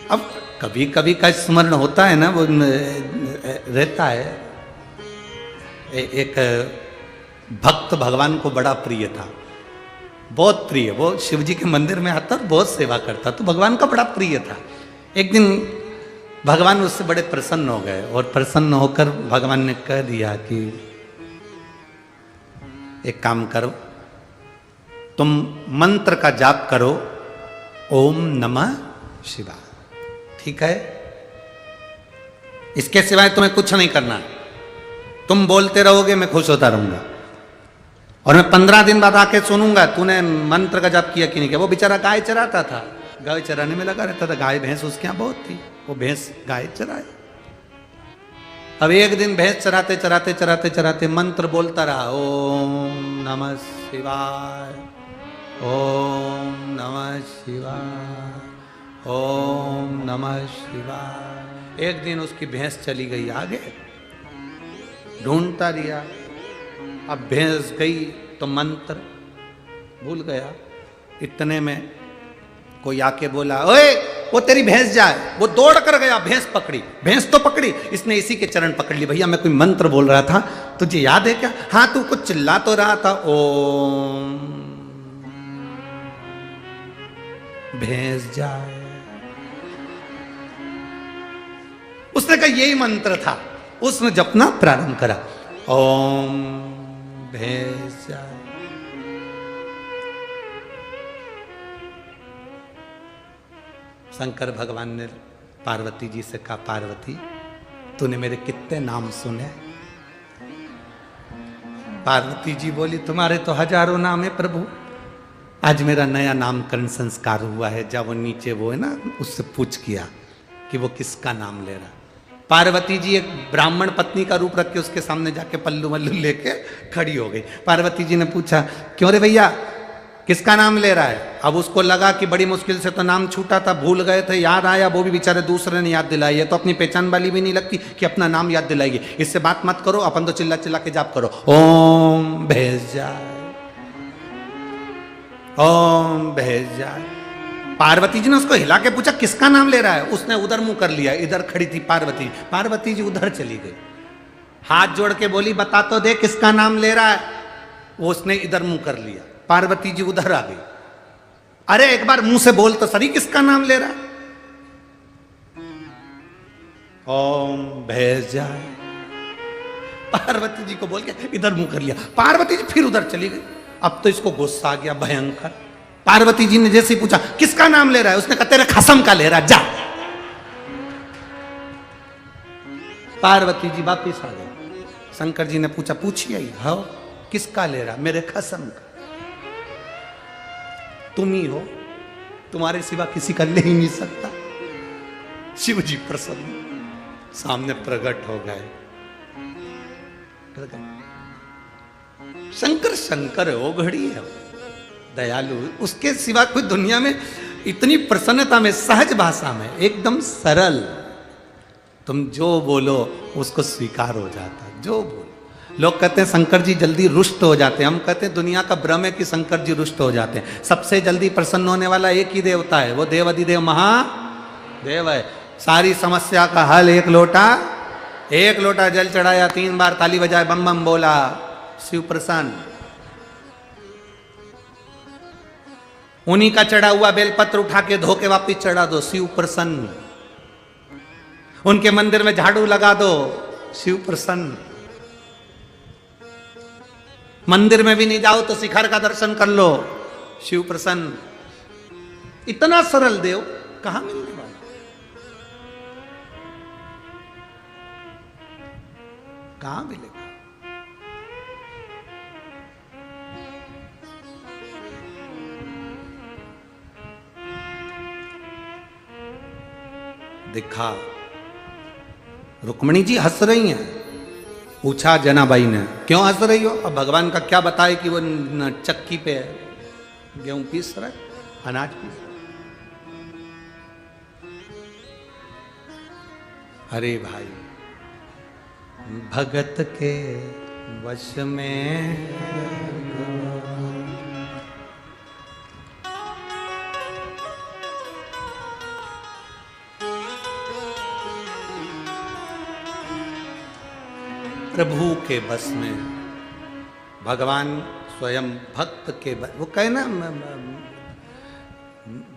अब कभी कभी का स्मरण होता है ना, वो रहता है। एक भक्त भगवान को बड़ा प्रिय था, बहुत प्रिय। वो शिव जी के मंदिर में आता और बहुत सेवा करता, तो भगवान का बड़ा प्रिय था। एक दिन भगवान उससे बड़े प्रसन्न हो गए और प्रसन्न होकर भगवान ने कह दिया कि एक काम करो, तुम मंत्र का जाप करो, ओम नमः शिवाय, ठीक है? इसके सिवाय तुम्हें कुछ नहीं करना, तुम बोलते रहोगे मैं खुश होता रहूंगा, और मैं 15 दिन बाद आके सुनूंगा तूने मंत्र का जाप किया कि नहीं किया। वो बेचारा गाय चराता था, गाय चराने में लगा रहता था, गाय भैंस उसके यहाँ बहुत थी, वो भैंस गाय चराए। अब एक दिन भैंस चराते चराते चराते चराते मंत्र बोलता रहा, ओम नमः शिवाय, ओम नमः शिवाय, ओम नमः शिवाय। एक दिन उसकी भैंस चली गई आगे, ढूंढता रिया। अब भैंस गई तो मंत्र भूल गया। इतने में कोई आके बोला, ओए वो तेरी भैंस जाए। वो दौड़ कर गया, भैंस पकड़ी, भैंस तो पकड़ी, इसने इसी के चरण पकड़ ली। भैया मैं कोई मंत्र बोल रहा था, तुझे याद है क्या? हाँ तू कुछ चिल्ला तो रहा था, ओम भैंस जाए। उसने कहा यही मंत्र था। उसने जपना प्रारंभ करा, ओम भैंस जाए। शंकर भगवान ने पार्वती जी से कहा, पार्वती तूने मेरे कितने नाम सुने? पार्वती जी बोली, तुम्हारे तो हजारों नाम है प्रभु, आज मेरा नया नामकरण संस्कार हुआ है। जब वो नीचे वो है ना, उससे पूछ किया कि वो किसका नाम ले रहा। पार्वती जी एक ब्राह्मण पत्नी का रूप रख के उसके सामने जाके पल्लू वल्लू लेके खड़ी हो गई। पार्वती जी ने पूछा, क्यों रे भैया किसका नाम ले रहा है? अब उसको लगा कि बड़ी मुश्किल से तो नाम छूटा था, भूल गए थे, याद आया, वो भी बेचारे दूसरे ने याद दिलाई है, तो अपनी पहचान वाली भी नहीं लगती कि अपना नाम याद दिलाइए। इससे बात मत करो, अपन तो चिल्ला चिल्ला के जाप करो, ओम भैंस जाए, ओम भैंस जाए। पार्वती जी ने उसको हिला के पूछा किसका नाम ले रहा है? उसने उधर मुंह कर लिया, इधर खड़ी थी पार्वती। पार्वती जी उधर चली गई, हाथ जोड़ के बोली, बता तो दे किसका नाम ले रहा है? वो उसने इधर मुंह कर लिया, पार्वती जी उधर आ गई। अरे एक बार मुंह से बोल तो सही, किसका नाम ले रहा है? ओम भैंस जाए। पार्वती जी को बोल के इधर मुंह कर लिया, पार्वती जी फिर उधर चली गई। अब तो इसको गुस्सा आ गया भयंकर। पार्वती जी ने जैसे ही पूछा किसका नाम ले रहा है, उसने कहा तेरे खसम का ले रहा, जा। पार्वती जी वापिस आ गए। शंकर जी ने पूछा, पूछिए हाँ किसका ले रहा? मेरे खसम का। तुम ही हो, तुम्हारे सिवा किसी का ले ही नहीं सकता। शिव जी प्रसन्न सामने प्रकट हो गए। शंकर शंकर है, वो घड़ी है, दयालु, उसके सिवा कोई दुनिया में इतनी प्रसन्नता में, सहज भाषा में, एकदम सरल, तुम जो बोलो उसको स्वीकार हो जाता है। जो बोलो, लोग कहते हैं शंकर जी जल्दी रुष्ट हो जाते हैं, हम कहते हैं दुनिया का भ्रम है कि शंकर जी रुष्ट हो जाते हैं। सबसे जल्दी प्रसन्न होने वाला एक ही देवता है, वो देव अधिदेव महादेव है। सारी समस्या का हल एक लोटा जल चढ़ाया, 3 बार ताली बजाए, बम बम बोला, शिव प्रसन्न। उन्हीं का चढ़ा हुआ बेलपत्र उठा के धो के वापिस चढ़ा दो, शिव प्रसन्न। उनके मंदिर में झाड़ू लगा दो, शिव प्रसन्न। मंदिर में भी नहीं जाओ तो शिखर का दर्शन कर लो, शिव प्रसन्न। इतना सरल देव कहां मिलने वाला? कहां मिलेगा? दिखा। रुक्मिणी जी हंस रही हैं। पूछा जनाबाई ने, क्यों हंस रही हो? अब भगवान का क्या बताए कि वो चक्की पे गेहूं पीस रहा है, अनाज पीस रहा है। अरे भाई, भगत के वश में प्रभु के बस में, भगवान स्वयं भक्त के बस। वो कहे ना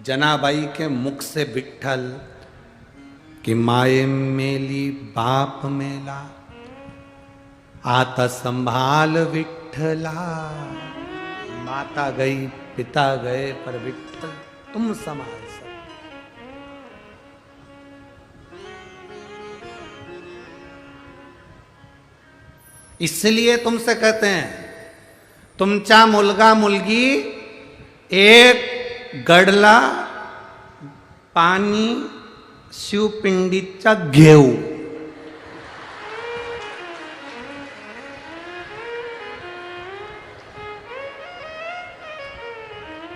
जनाबाई के मुख से विठ्ठल कि माए मेली बाप मेला, आता संभाल विठ्ठला। माता गई पिता गए पर विठ्ठल तुम संभाल सकते। इसलिए तुमसे कहते हैं, तुमचा मुलगा मुलगी एक गडला पाणी शिवपिंडीचा घेऊ।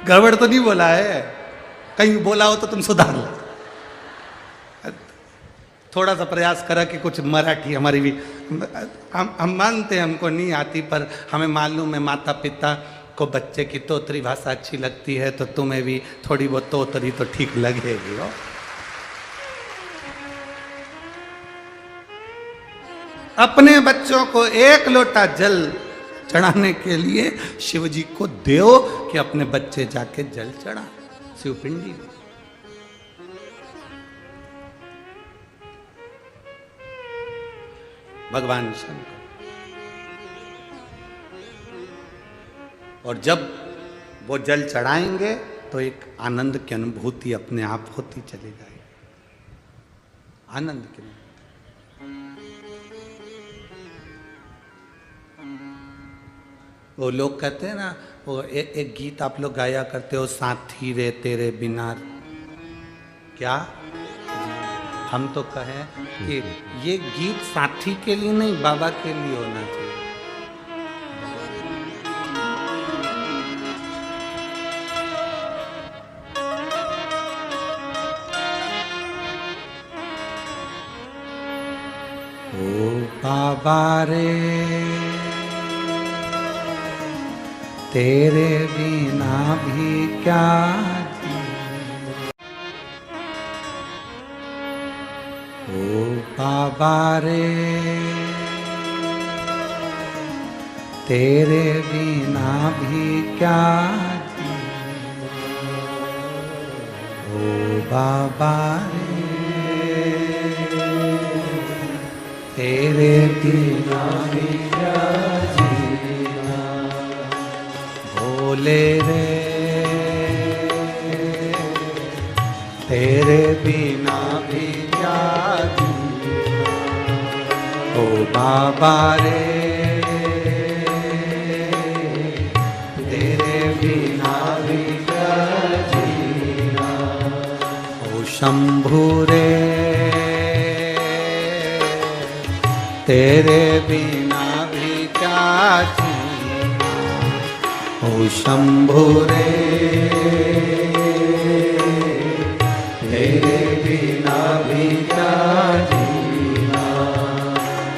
गड़बड़ तो नहीं बोला है? कहीं बोला हो तो तुम सुधार लो। थोड़ा सा प्रयास करा कि कुछ मराठी हमारी भी, हम मानते हैं हमको नहीं आती, पर हमें मालूम है माता पिता को बच्चे की तोतरी भाषा अच्छी लगती है, तो तुम्हें भी थोड़ी बहुत तोतरी तो ठीक लगेगी हो। अपने बच्चों को एक लोटा जल चढ़ाने के लिए शिव जी को दो कि अपने बच्चे जाके जल चढ़ा शिवपिंडी में। भगवान शंकर। और जब वो जल चढ़ाएंगे तो एक आनंद की अनुभूति अपने आप होती चली जाएगी। आनंद की अनुभूति। वो लोग कहते हैं ना, वो एक गीत आप लोग गाया करते हो, साथी रे तेरे बिना। क्या हम तो कहें कि ये गीत साथी के लिए नहीं, बाबा के लिए होना चाहिए। ओ बाबा रे तेरे बिना भी क्या, ओ बाबा रे तेरे बिना भी क्या, ओ बाबा रे तेरे बिना भी क्या जीना। भोले रे तेरे बिना भी क्या जीना। ओ बाबा रे तेरे बिना भी क्या जीना। ओ शंभू रे तेरे बिना भी क्या जीना। ओ शंभू रे तेरे बिना भी क्या जीना।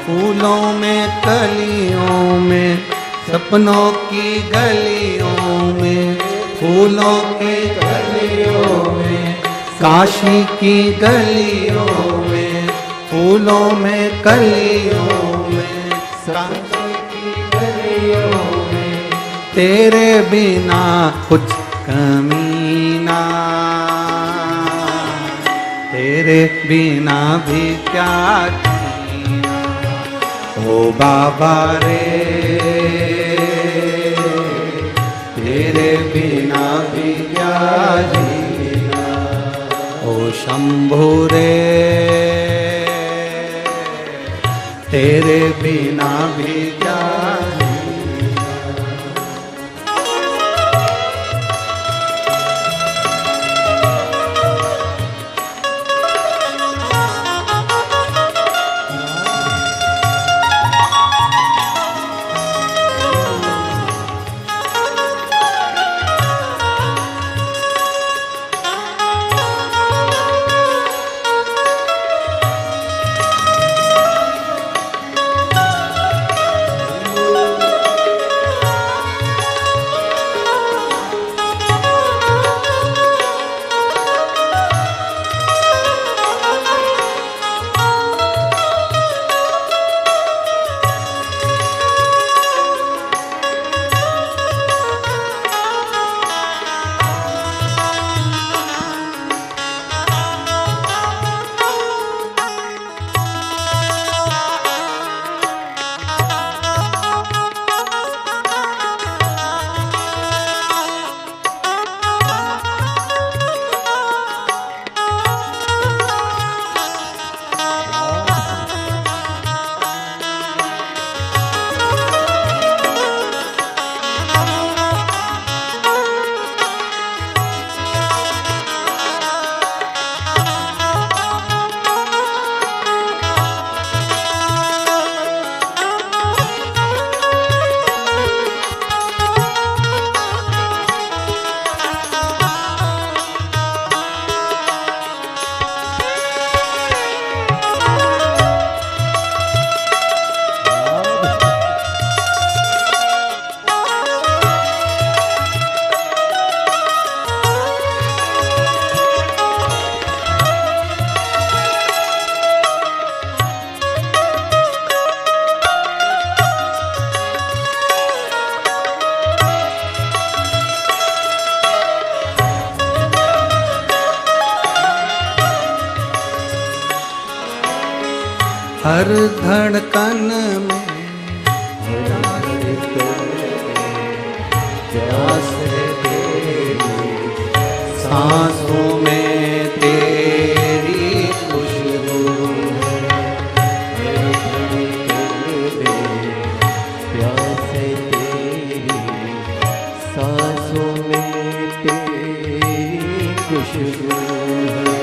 फूलों में कलियों में सपनों की गलियों में, फूलों की गलियों में काशी की गलियों में, फूलों में कलियों में काशी की गलियों में तेरे बिना कुछ कमी ना। तेरे बिना भी क्या जीना। ओ बाबा रे तेरे बिना भी क्या जीना। ओ शंभू रे तेरे बिना भी क्या जीना। हर धड़कन में प्यास है तेरी, सांसों में तेरी खुशबू प्यास है तेरी, सांसों में तेरी खुशबू है।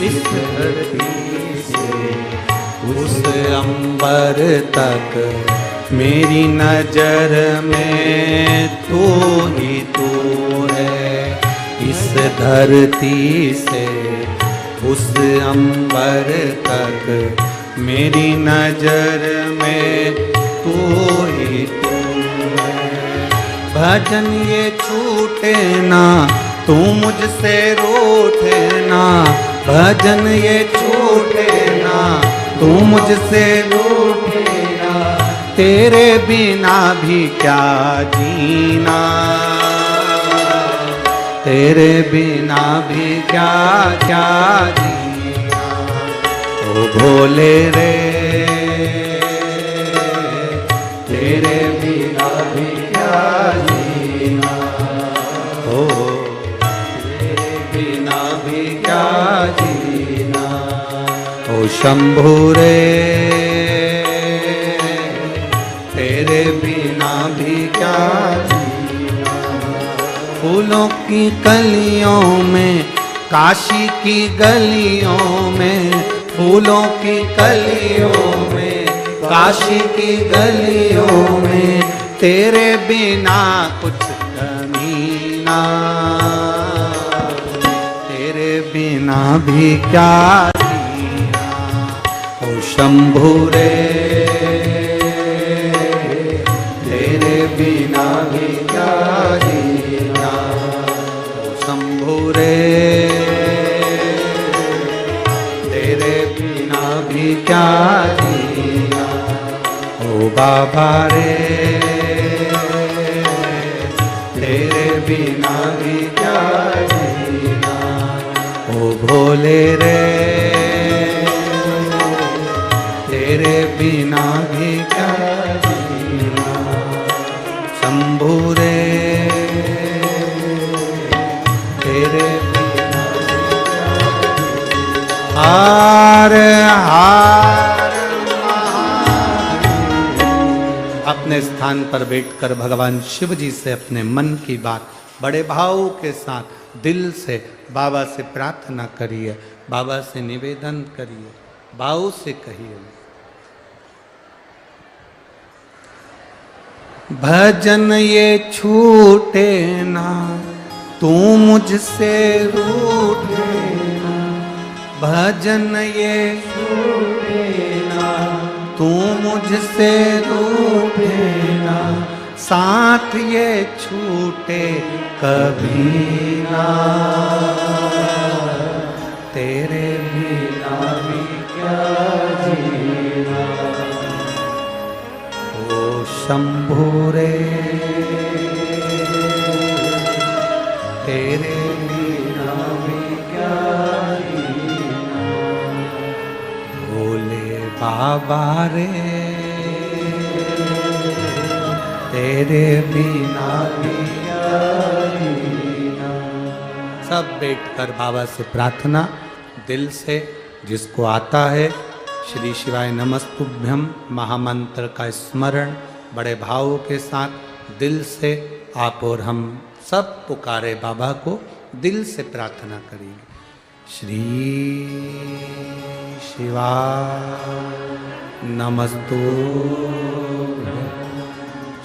इस धरती से उस अंबर तक मेरी नजर में तू ही तू है। इस धरती से उस अंबर तक मेरी नजर में तू ही तू है। भजन ये छूटे ना तू मुझसे रूठे ना, भजन ये छूटे ना तू मुझसे रूठे ना, तेरे बिना भी क्या जीना, तेरे बिना भी क्या क्या जीना। ओ भोले रे तेरे बिना भी क्या जीना, ओ तेरे बिना भी क्या जीना। ओ शंभू रे तेरे बिना भी क्या जीना। फूलों की कलियों में काशी की गलियों में, फूलों की कलियों में काशी की गलियों में, तेरे बिना कुछ कमी ना, तेरे बिना भी क्या जीना। ओ शंभू रे तेरे बिना भी क्या जीना। ओ शंभू रे तेरे बिना भी क्या जीना। ओ बाबा रे तेरे बिना भी क्या जीना। ओ भोले रे तेरे बिना भी क्या जीना। शंभू रे तेरे बिना भी क्या जीना। हार हार अपने स्थान पर बैठकर भगवान शिव जी से अपने मन की बात बड़े भाव के साथ दिल से बाबा से प्रार्थना करिए, बाबा से निवेदन करिए, भाव से कहिए। भजन ये छूटे ना तू मुझसे रूठे ना, भजन ये छूटे ना तू मुझसे रूठे ना, साथ ये छूटे कभी ना, तेरे बिना भी क्या जीना। ओ शंभू रे तेरे बिना भी क्या जीना। भोले बाबा रे तेरे बिना भी क्या जीना। सब बैठकर बाबा से प्रार्थना दिल से, जिसको आता है श्री शिवाय नमस्तुभ्यम महामंत्र का स्मरण बड़े भाव के साथ दिल से आप और हम सब पुकारे बाबा को, दिल से प्रार्थना करेंगे। श्री शिवाय नमस्तुभ्यम,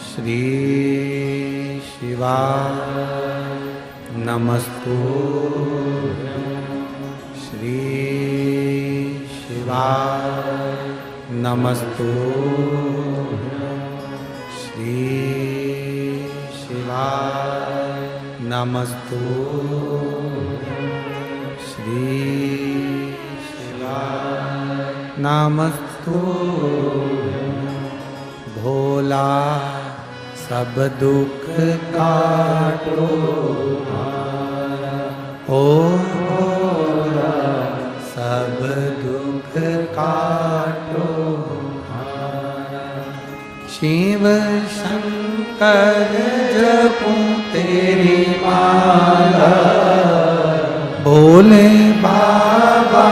श्री शिवाय नमस्तुभ्यम, श्री शिवाय नमस्तुभ्यम, श्री शिवाय नमस्तुभ्यम, श्री शिवाय नमस्तुभ्यम। भोला सब दुख काटो मारा, ओ भोला सब दुख काटो शिव शंकर जपूं तेरी माला, भोले बाबा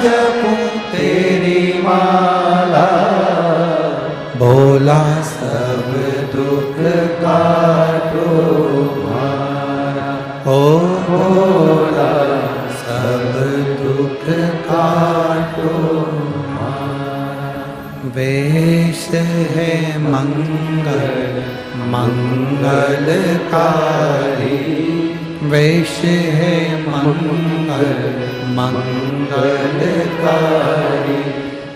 जपूं तेरी माला, भोला सब दुख काटो मारा, ओ भोला सब दुख काटो मारा। वेश है मंगल मंगलकारी, वेश है मंगल मंगलकारी,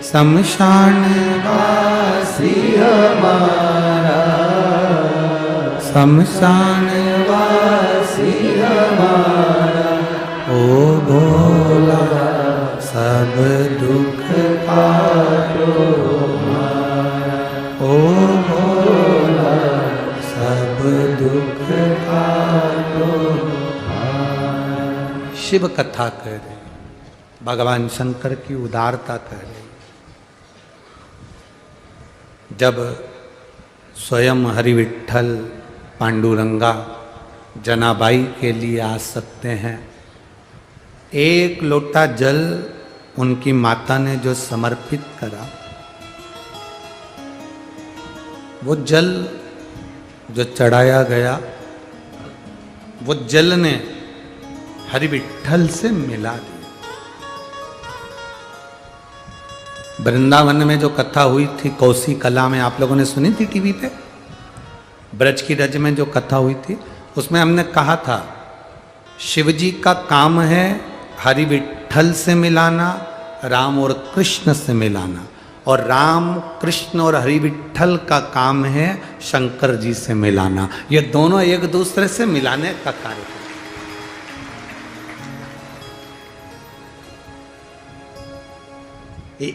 शमशान वासी हमारा, शमशान वासी हमारा, ओ भोला सब दुख काटो हमारा, ओ भोला सब दुख काटो हमारा। शिव कथा कह रहे, भगवान शंकर की उदारता कह रहे। जब स्वयं हरि विठ्ठल पांडुरंगा जनाबाई के लिए आ सकते हैं, एक लोटा जल उनकी माता ने जो समर्पित करा, वो जल जो चढ़ाया गया, वो जल ने हरि विठ्ठल से मिला दिया। वृंदावन में जो कथा हुई थी कौसी कला में, आप लोगों ने सुनी थी टीवी पे, ब्रज की रज में जो कथा हुई थी, उसमें हमने कहा था शिव जी का काम है हरि विठ्ठल से मिलाना, राम और कृष्ण से मिलाना, और राम कृष्ण और हरि विठ्ठल का काम है शंकर जी से मिलाना। ये दोनों एक दूसरे से मिलाने का कार्य है।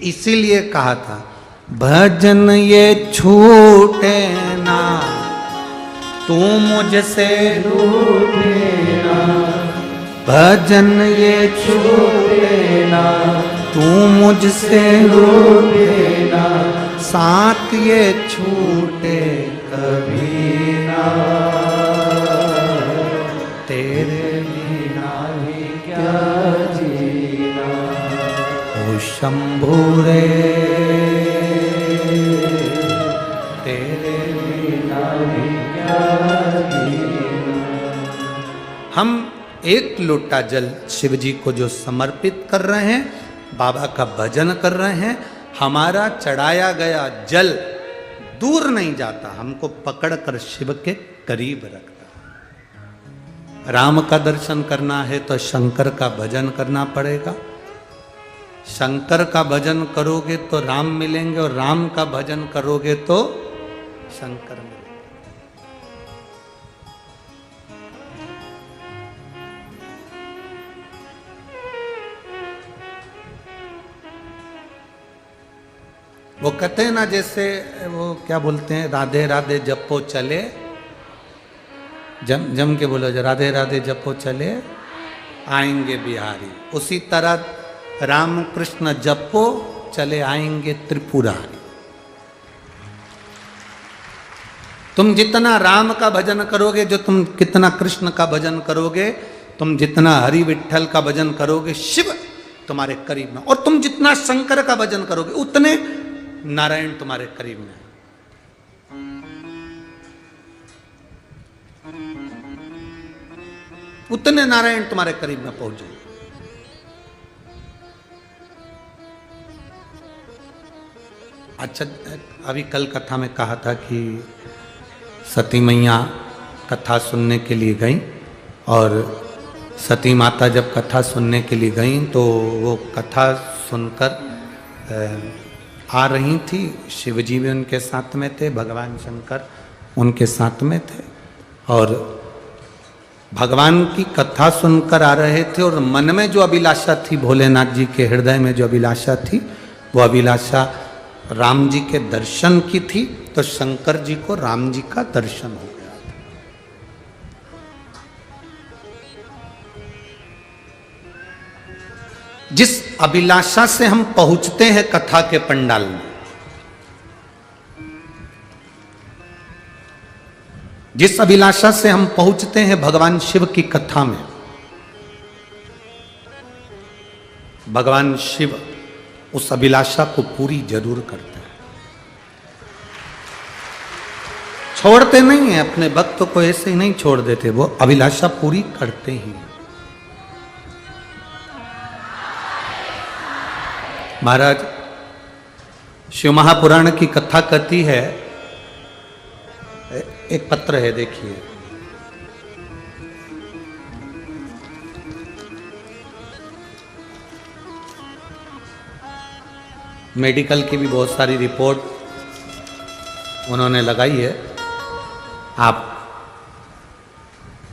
इसीलिए कहा था भजन ये छूटे ना, तू मुझसे रूठे ना, भजन ये छूटे ना, तू मुझसे रूठे ना, साथ ये छूटे कभी ना, तेरे बिना ही क्या जीना, ओ शंभू रे तेरे बिना ही क्या जीना। हम एक लोटा जल शिव जी को जो समर्पित कर रहे हैं, बाबा का भजन कर रहे हैं, हमारा चढ़ाया गया जल दूर नहीं जाता, हमको पकड़कर शिव के करीब रखता है। राम का दर्शन करना है तो शंकर का भजन करना पड़ेगा, शंकर का भजन करोगे तो राम मिलेंगे, और राम का भजन करोगे तो शंकर मिलेंगे। वो कहते हैं ना, जैसे वो क्या बोलते हैं, राधे राधे जपो चले, जम के बोलो, राधे राधे जपो चले आएंगे बिहारी। उसी तरह राम कृष्ण जपो चले आएंगे त्रिपुरारी। तुम जितना राम का भजन करोगे, जो तुम कितना कृष्ण का भजन करोगे, तुम जितना हरि विठ्ठल का भजन करोगे, शिव तुम्हारे करीब में, और तुम जितना शंकर का भजन करोगे उतने नारायण तुम्हारे करीब में। उतने नारायण तुम्हारे करीब में पहुंच जाएंगे। अच्छा, अभी कल कथा में कहा था कि सती मैया कथा सुनने के लिए गई, और सती माता जब कथा सुनने के लिए गई तो वो कथा सुनकर आ रही थी। शिवजी भी उनके साथ में थे, भगवान शंकर उनके साथ में थे, और भगवान की कथा सुनकर आ रहे थे, और मन में जो अभिलाषा थी, भोलेनाथ जी के हृदय में जो अभिलाषा थी, वो अभिलाषा राम जी के दर्शन की थी। तो शंकर जी को राम जी का दर्शन हो गया था। जिस अभिलाषा से हम पहुंचते हैं कथा के पंडाल में, जिस अभिलाषा से हम पहुंचते हैं भगवान शिव की कथा में, भगवान शिव उस अभिलाषा को पूरी जरूर करते हैं, छोड़ते नहीं है अपने भक्त को, ऐसे ही नहीं छोड़ देते, वो अभिलाषा पूरी करते ही। महाराज शिव महापुराण की कथा कहती है, एक पत्र है देखिए, मेडिकल की भी बहुत सारी रिपोर्ट उन्होंने लगाई है, आप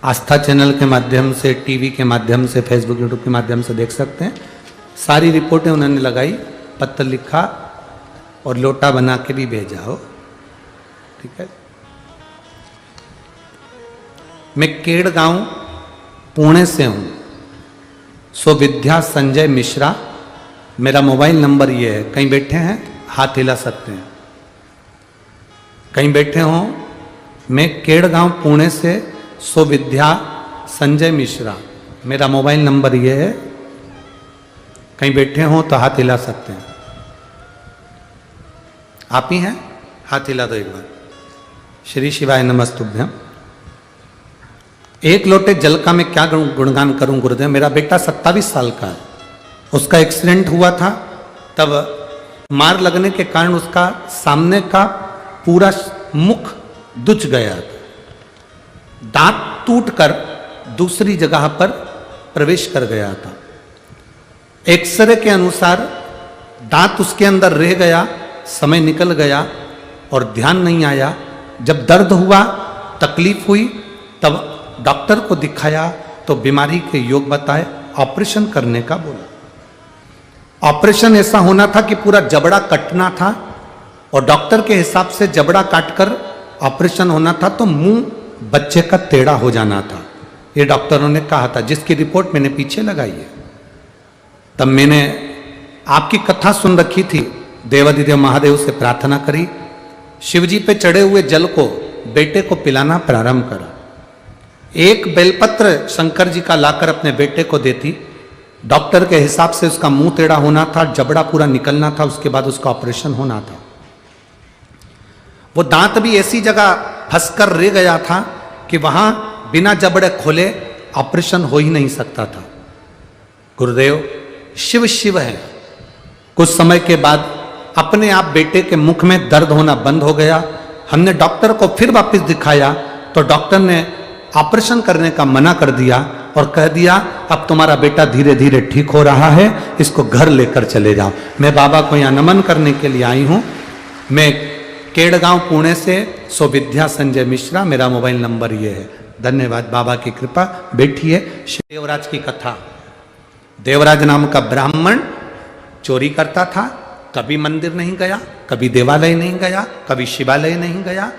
आस्था चैनल के माध्यम से, टीवी के माध्यम से, फेसबुक यूट्यूब के माध्यम से देख सकते हैं। सारी रिपोर्टें उन्होंने लगाई, पत्र लिखा और लोटा बना के भी भेजा हो, ठीक है। मैं केड़गांव पुणे से हूं, विद्या संजय मिश्रा मेरा मोबाइल नंबर ये है। कहीं बैठे हैं हाथ हिला सकते हैं, कहीं बैठे हो। मैं केड़गांव पुणे से विद्या संजय मिश्रा, मेरा मोबाइल नंबर ये है, कहीं बैठे हो तो हाथ हिला सकते हैं। आप ही हैं, हाथ हिला दो एक बार। श्री शिवाय नमस्तुभ्यम। एक लोटे जल का मैं क्या गुणगान करूं गुरुदेव। मेरा बेटा 27 साल का है, उसका एक्सीडेंट हुआ था, तब मार लगने के कारण उसका सामने का पूरा मुख दुच गया, दांत टूटकर दूसरी जगह पर प्रवेश कर गया था। एक्सरे के अनुसार दांत उसके अंदर रह गया, समय निकल गया और ध्यान नहीं आया। जब दर्द हुआ, तकलीफ हुई, तब डॉक्टर को दिखाया तो बीमारी के योग बताए, ऑपरेशन करने का बोला। ऑपरेशन ऐसा होना था कि पूरा जबड़ा कटना था और डॉक्टर के हिसाब से जबड़ा काटकर ऑपरेशन होना था, तो मुंह बच्चे का टेढ़ा हो जाना था, ये डॉक्टरों ने कहा था, जिसकी रिपोर्ट मैंने पीछे लगाई है। तब मैंने आपकी कथा सुन रखी थी, देवादिदेव महादेव से प्रार्थना करी, शिवजी पे चढ़े हुए जल को बेटे को पिलाना प्रारंभ करा। एक बेलपत्र शंकर जी का लाकर अपने बेटे को देती, डॉक्टर के हिसाब से उसका मुंह टेढ़ा होना था, जबड़ा पूरा निकलना था, उसके बाद उसका ऑपरेशन होना था। वो दांत भी ऐसी जगह फंसकर रह गया था कि वहां बिना जबड़े खोले ऑपरेशन हो ही नहीं सकता था। गुरुदेव शिव शिव है। कुछ समय के बाद अपने आप बेटे के मुख में दर्द होना बंद हो गया। हमने डॉक्टर को फिर वापस दिखाया तो डॉक्टर ने ऑपरेशन करने का मना कर दिया और कह दिया अब तुम्हारा बेटा धीरे धीरे ठीक हो रहा है, इसको घर लेकर चले जाओ। मैं बाबा को यहाँ नमन करने के लिए आई हूँ। मैं केड़गांव पुणे से विद्या संजय मिश्रा, मेरा मोबाइल नंबर ये है। धन्यवाद, बाबा की कृपा। बैठिए। देवराज की कथा। देवराज नाम का ब्राह्मण चोरी करता था, कभी मंदिर नहीं गया, कभी देवालय नहीं गया, कभी शिवालय नहीं गया।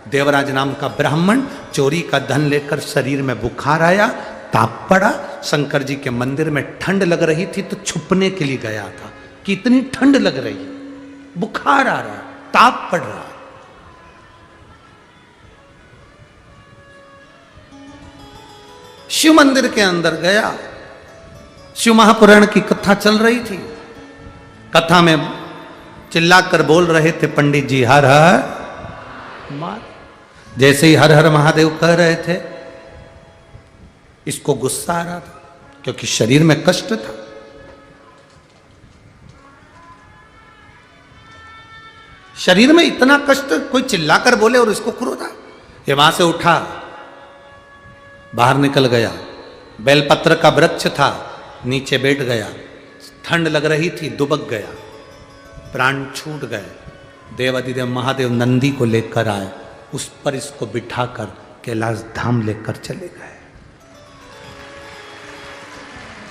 देवराज नाम का ब्राह्मण चोरी का धन लेकर शरीर में बुखार आया, ताप पड़ा। शंकर जी के मंदिर में ठंड लग रही थी तो छुपने के लिए गया था कि इतनी ठंड लग रही है, बुखार आ रहा, ताप पड़ रहा। शिव मंदिर के अंदर गया, शिव महापुराण की कथा चल रही थी। कथा में चिल्लाकर बोल रहे थे पंडित जी, हर हर मार। जैसे ही हर हर महादेव कह रहे थे, इसको गुस्सा आ रहा था क्योंकि शरीर में कष्ट था। शरीर में इतना कष्ट, कोई चिल्लाकर बोले और इसको क्रोध आ। ये वहां से उठा, बाहर निकल गया। बेलपत्र का वृक्ष था, नीचे बैठ गया। ठंड लग रही थी, दुबक गया, प्राण छूट गए। देवादिदेव महादेव नंदी को लेकर आए, उस पर इसको बिठाकर कैलाश धाम लेकर चले गए।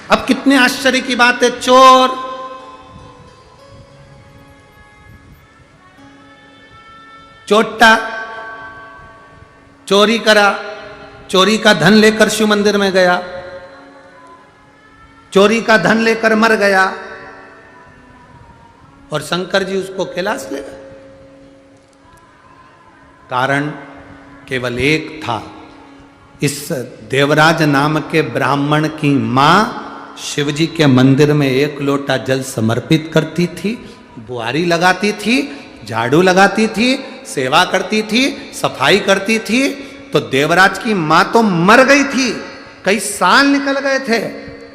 अब कितने आश्चर्य की बात है, चोर चोट्टा चोरी करा, चोरी का धन लेकर शिव मंदिर में गया, चोरी का धन लेकर मर गया और शंकर जी उसको कैलाश ले गए। कारण केवल एक था। इस देवराज नाम के ब्राह्मण की मां शिवजी के मंदिर में 1 लोटा जल समर्पित करती थी, बुआरी लगाती थी, झाड़ू लगाती थी, सेवा करती थी, सफाई करती थी। तो देवराज की मां तो मर गई थी, कई साल निकल गए थे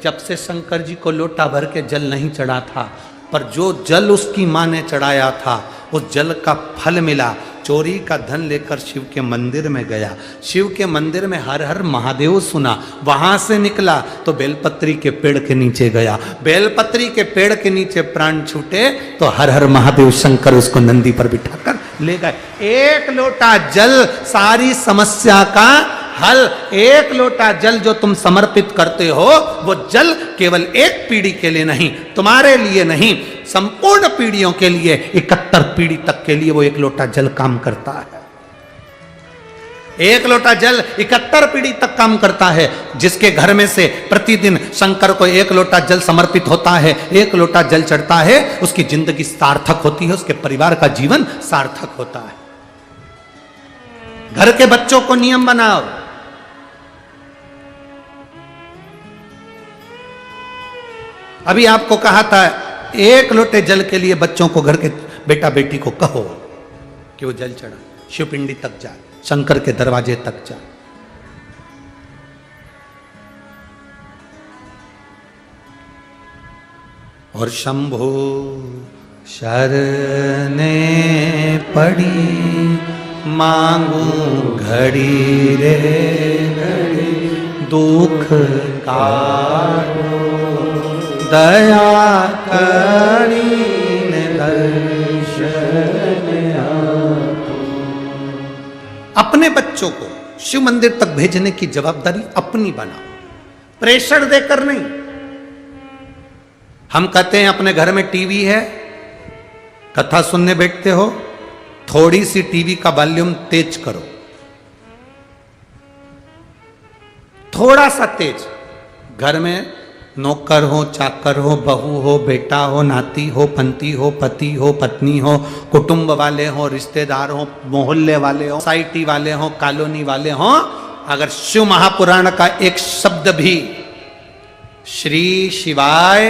जब से शंकर जी को लोटा भर के जल नहीं चढ़ा था। पर जो जल उसकी मां ने चढ़ाया था, उस जल का फल मिला। चोरी का धन लेकर शिव के मंदिर में गया, शिव के मंदिर में हर हर महादेव सुना, वहां से निकला तो बेलपत्री के पेड़ के नीचे गया, बेलपत्री के पेड़ के नीचे प्राण छूटे तो हर हर महादेव शंकर उसको नंदी पर बिठाकर ले गए। 1 लोटा जल सारी समस्या का हल। 1 लोटा जल जो तुम समर्पित करते हो, वो जल केवल एक पीढ़ी के लिए नहीं, तुम्हारे लिए नहीं, संपूर्ण पीढ़ियों के लिए, 71 पीढ़ी तक के लिए वो 1 लोटा जल काम करता है। 1 लोटा जल 71 पीढ़ी तक काम करता है। जिसके घर में से प्रतिदिन शंकर को 1 लोटा जल समर्पित होता है, 1 लोटा जल चढ़ता है, उसकी जिंदगी सार्थक होती है, उसके परिवार का जीवन सार्थक होता है। घर के बच्चों को नियम बनाओ, अभी आपको कहा था 1 लोटे जल के लिए बच्चों को, घर के बेटा बेटी को कहो कि वो जल चढ़ा, शिवपिंडी तक जा, शंकर के दरवाजे तक जा। और शंभो शरने पड़ी मांगू घड़ी रे घड़ी, दुख काटो दया करीन दर्शन आपो। अपने बच्चों को शिव मंदिर तक भेजने की जवाबदारी अपनी बनाओ, प्रेशर देकर नहीं। हम कहते हैं अपने घर में टीवी है, कथा सुनने बैठते हो, थोड़ी सी टीवी का वॉल्यूम तेज करो, थोड़ा सा तेज। घर में नौकर हो, चाकर हो, बहू हो, बेटा हो, नाती हो, पंती हो, पति हो, पत्नी हो, कुटुंब वाले हो, रिश्तेदार हो, मोहल्ले वाले हो, सोसाइटी वाले हो, कॉलोनी वाले हो, अगर शिव महापुराण का एक शब्द भी श्री शिवाय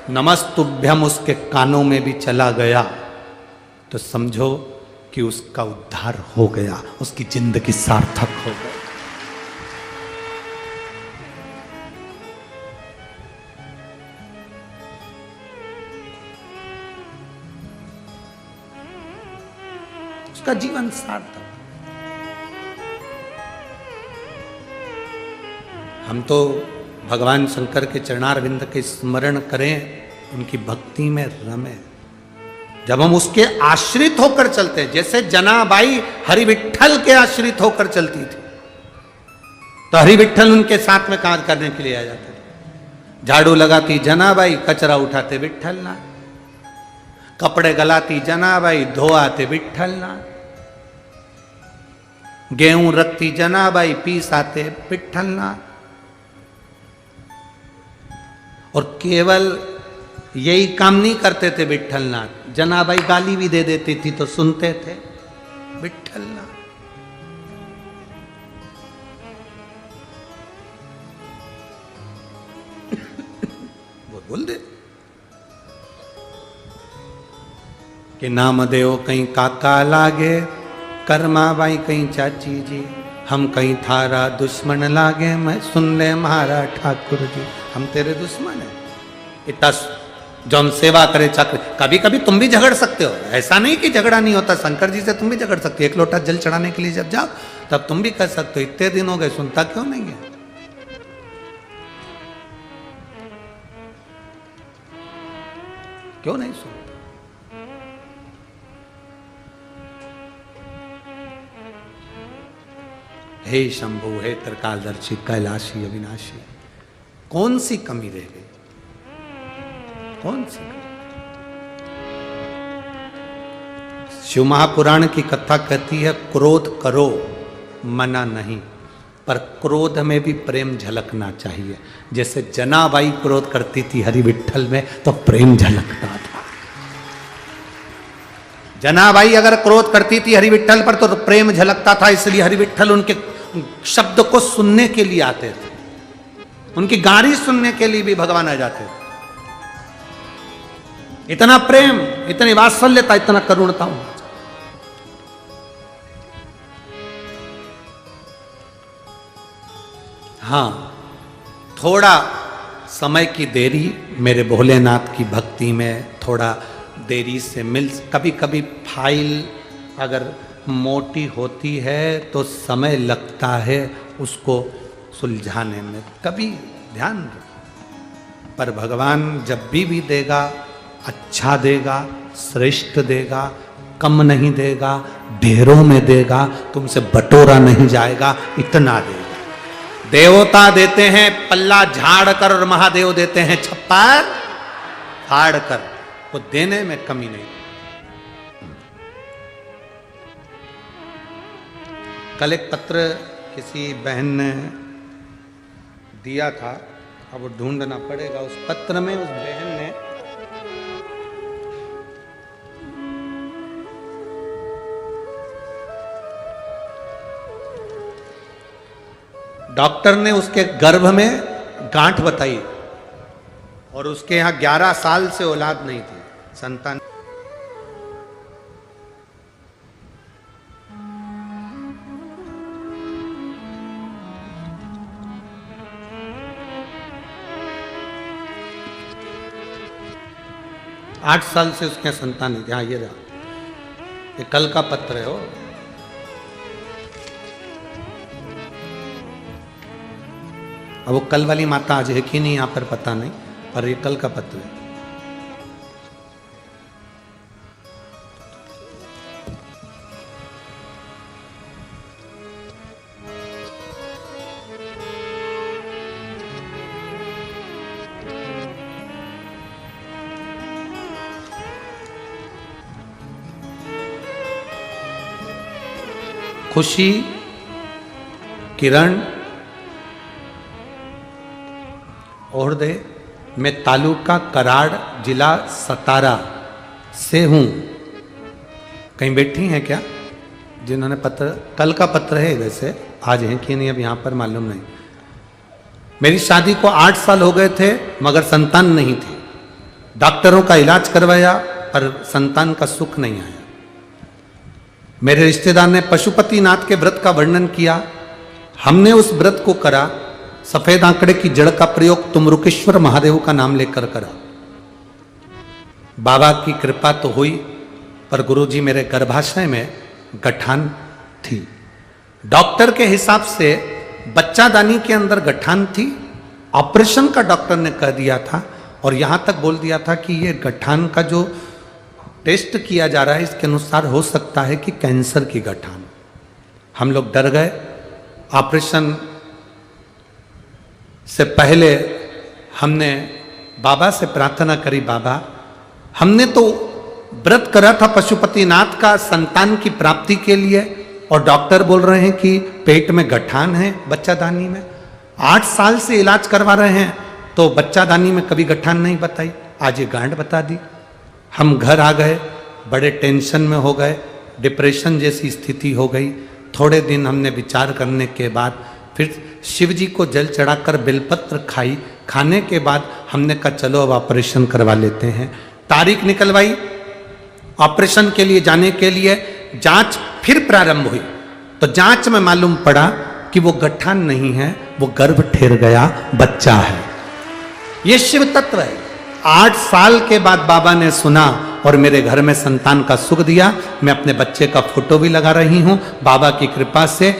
नमस्तुभ्यम उसके कानों में भी चला गया तो समझो कि उसका उद्धार हो गया, उसकी जिंदगी सार्थक हो गई। उसका जीवन सार्थक। हम तो भगवान शंकर के चरणारविंद के स्मरण करें, उनकी भक्ति में रमे। जब हम उसके आश्रित होकर चलते हैं, जैसे जनाबाई हरि विठ्ठल के आश्रित होकर चलती थी, तो हरि विठ्ठल उनके साथ में कार्य करने के लिए आ जाते थे। झाड़ू लगाती जनाबाई, कचरा उठाते विठ्ठलनाथ, कपड़े गलाती जनाबाई, धोआते विठ्ठलनाथ, गेहूं रखती जनाबाई, पीसाते विठ्ठलनाथ। और केवल यही काम नहीं करते थे विठ्ठलनाथ, जनाबाई गाली भी दे देती थी तो सुनते थे विठ्ठलनाथ। वो बोल दे कि नामदेव कहीं काका लागे, कर्माबाई कहीं चाची जी, हम कहीं थारा दुश्मन लागे, मैं सुन ले महारा ठाकुर जी, हम तेरे दुश्मन है। इतना जौन सेवा करे चाकर, कभी कभी तुम भी झगड़ सकते हो, ऐसा नहीं कि झगड़ा नहीं होता, शंकर जी से तुम भी झगड़ सकते हो। 1 लोटा जल चढ़ाने के लिए जब जाओ तब तुम भी कह सकते हो इतने दिन हो गए, सुनता क्यों नहीं है? क्यों नहीं सुनता? हे शंभु, हे त्रिकालदर्शी, कैलाशी, अविनाशी, कौन सी कमी रह गई? कौन सी कमी? शिव महापुराण की कथा कहती है क्रोध करो, मना नहीं, पर क्रोध में भी प्रेम झलकना चाहिए। जैसे जनाबाई क्रोध करती थी हरि विठ्ठल में तो प्रेम झलकता था। जनाबाई अगर क्रोध करती थी हरि विट्ठल पर तो प्रेम झलकता था, इसलिए हरि विट्ठल उनके शब्द को सुनने के लिए आते थे, उनकी गाड़ी सुनने के लिए भी भगवान आ जाते थे। इतना प्रेम, इतनी वात्सल्यता, इतना करुणता। हाँ, थोड़ा समय की देरी मेरे भोलेनाथ की भक्ति में थोड़ा देरी से कभी कभी फाइल अगर मोटी होती है तो समय लगता है उसको सुलझाने में, कभी ध्यान रखो। पर भगवान जब भी देगा अच्छा देगा, श्रेष्ठ देगा, कम नहीं देगा, ढेरों में देगा, तुमसे बटोरा नहीं जाएगा, इतना देगा। देवता देते हैं पल्ला झाड़ कर और महादेव देते हैं छप्पर फाड़ कर, वो देने में कमी नहीं। कल एक पत्र किसी बहन ने दिया था, अब वो ढूंढना पड़ेगा। उस पत्र में उस बहन ने डॉक्टर ने उसके गर्भ में गांठ बताई और उसके यहां 11 साल से औलाद नहीं थी, संतान। आठ साल से उसके संतान नहीं थी। हाँ, ये रहा, ये कल का पत्र है। हो अब वो कल वाली माता आज है कि नहीं यहां पर पता नहीं, पर ये कल का पत्र है। खुशी, किरण और दे, मैं तालुका कराड़, जिला सतारा से हूं। कहीं बैठी हैं क्या जिन्होंने पत्र, कल का पत्र है वैसे, आज है कि नहीं अब यहां पर मालूम नहीं। मेरी शादी को 8 साल हो गए थे मगर संतान नहीं थी। डॉक्टरों का इलाज करवाया पर संतान का सुख नहीं आया। मेरे रिश्तेदार ने पशुपतिनाथ के व्रत का वर्णन किया, हमने उस व्रत को करा। सफेद आंकड़े की जड़ का प्रयोग तुमरुकेश्वर महादेव का नाम लेकर करा। बाबा की कृपा तो हुई पर गुरुजी मेरे गर्भाशय में गठान थी। डॉक्टर के हिसाब से बच्चादानी के अंदर गठान थी। ऑपरेशन का डॉक्टर ने कह दिया था और यहां तक बोल दिया था कि ये गठान का जो टेस्ट किया जा रहा है इसके अनुसार हो सकता है कि कैंसर की गठान। हम लोग डर गए। ऑपरेशन से पहले हमने बाबा से प्रार्थना करी, बाबा हमने तो व्रत करा था पशुपतिनाथ का संतान की प्राप्ति के लिए और डॉक्टर बोल रहे हैं कि पेट में गठान है बच्चादानी में। 8 साल से इलाज करवा रहे हैं तो बच्चादानी में कभी गठान नहीं बताई, आज ये गांठ बता दी। हम घर आ गए, बड़े टेंशन में हो गए, डिप्रेशन जैसी स्थिति हो गई। थोड़े दिन हमने विचार करने के बाद फिर शिव जी को जल चढ़ाकर बेलपत्र खाई। खाने के बाद हमने कहा चलो अब ऑपरेशन करवा लेते हैं। तारीख निकलवाई ऑपरेशन के लिए जाने के लिए। जांच फिर प्रारंभ हुई तो जांच में मालूम पड़ा कि वो गठान नहीं है, वो गर्भ ठेर गया, बच्चा है। ये शिव तत्व है। 8 साल के बाद बाबा ने सुना और मेरे घर में संतान का सुख दिया। मैं अपने बच्चे का फोटो भी लगा रही हूं। बाबा की कृपा से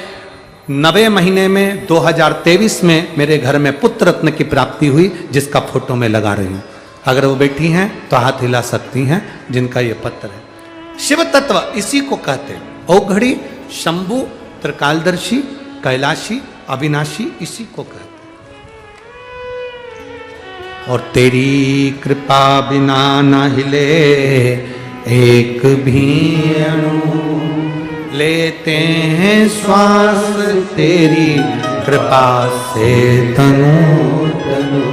9वें महीने में 2023 में मेरे घर में पुत्र रत्न की प्राप्ति हुई, जिसका फोटो मैं लगा रही हूं। अगर वो बैठी हैं तो हाथ हिला सकती हैं जिनका ये पत्र है। शिव तत्व इसी को कहते हैं। औघड़ी, शंभु, त्रिकालदर्शी, कैलाशी, अविनाशी, इसी को कहते हैं। और तेरी कृपा बिना न हिले एक भी अणु, लेते हैं श्वास तेरी कृपा से तनु तनु।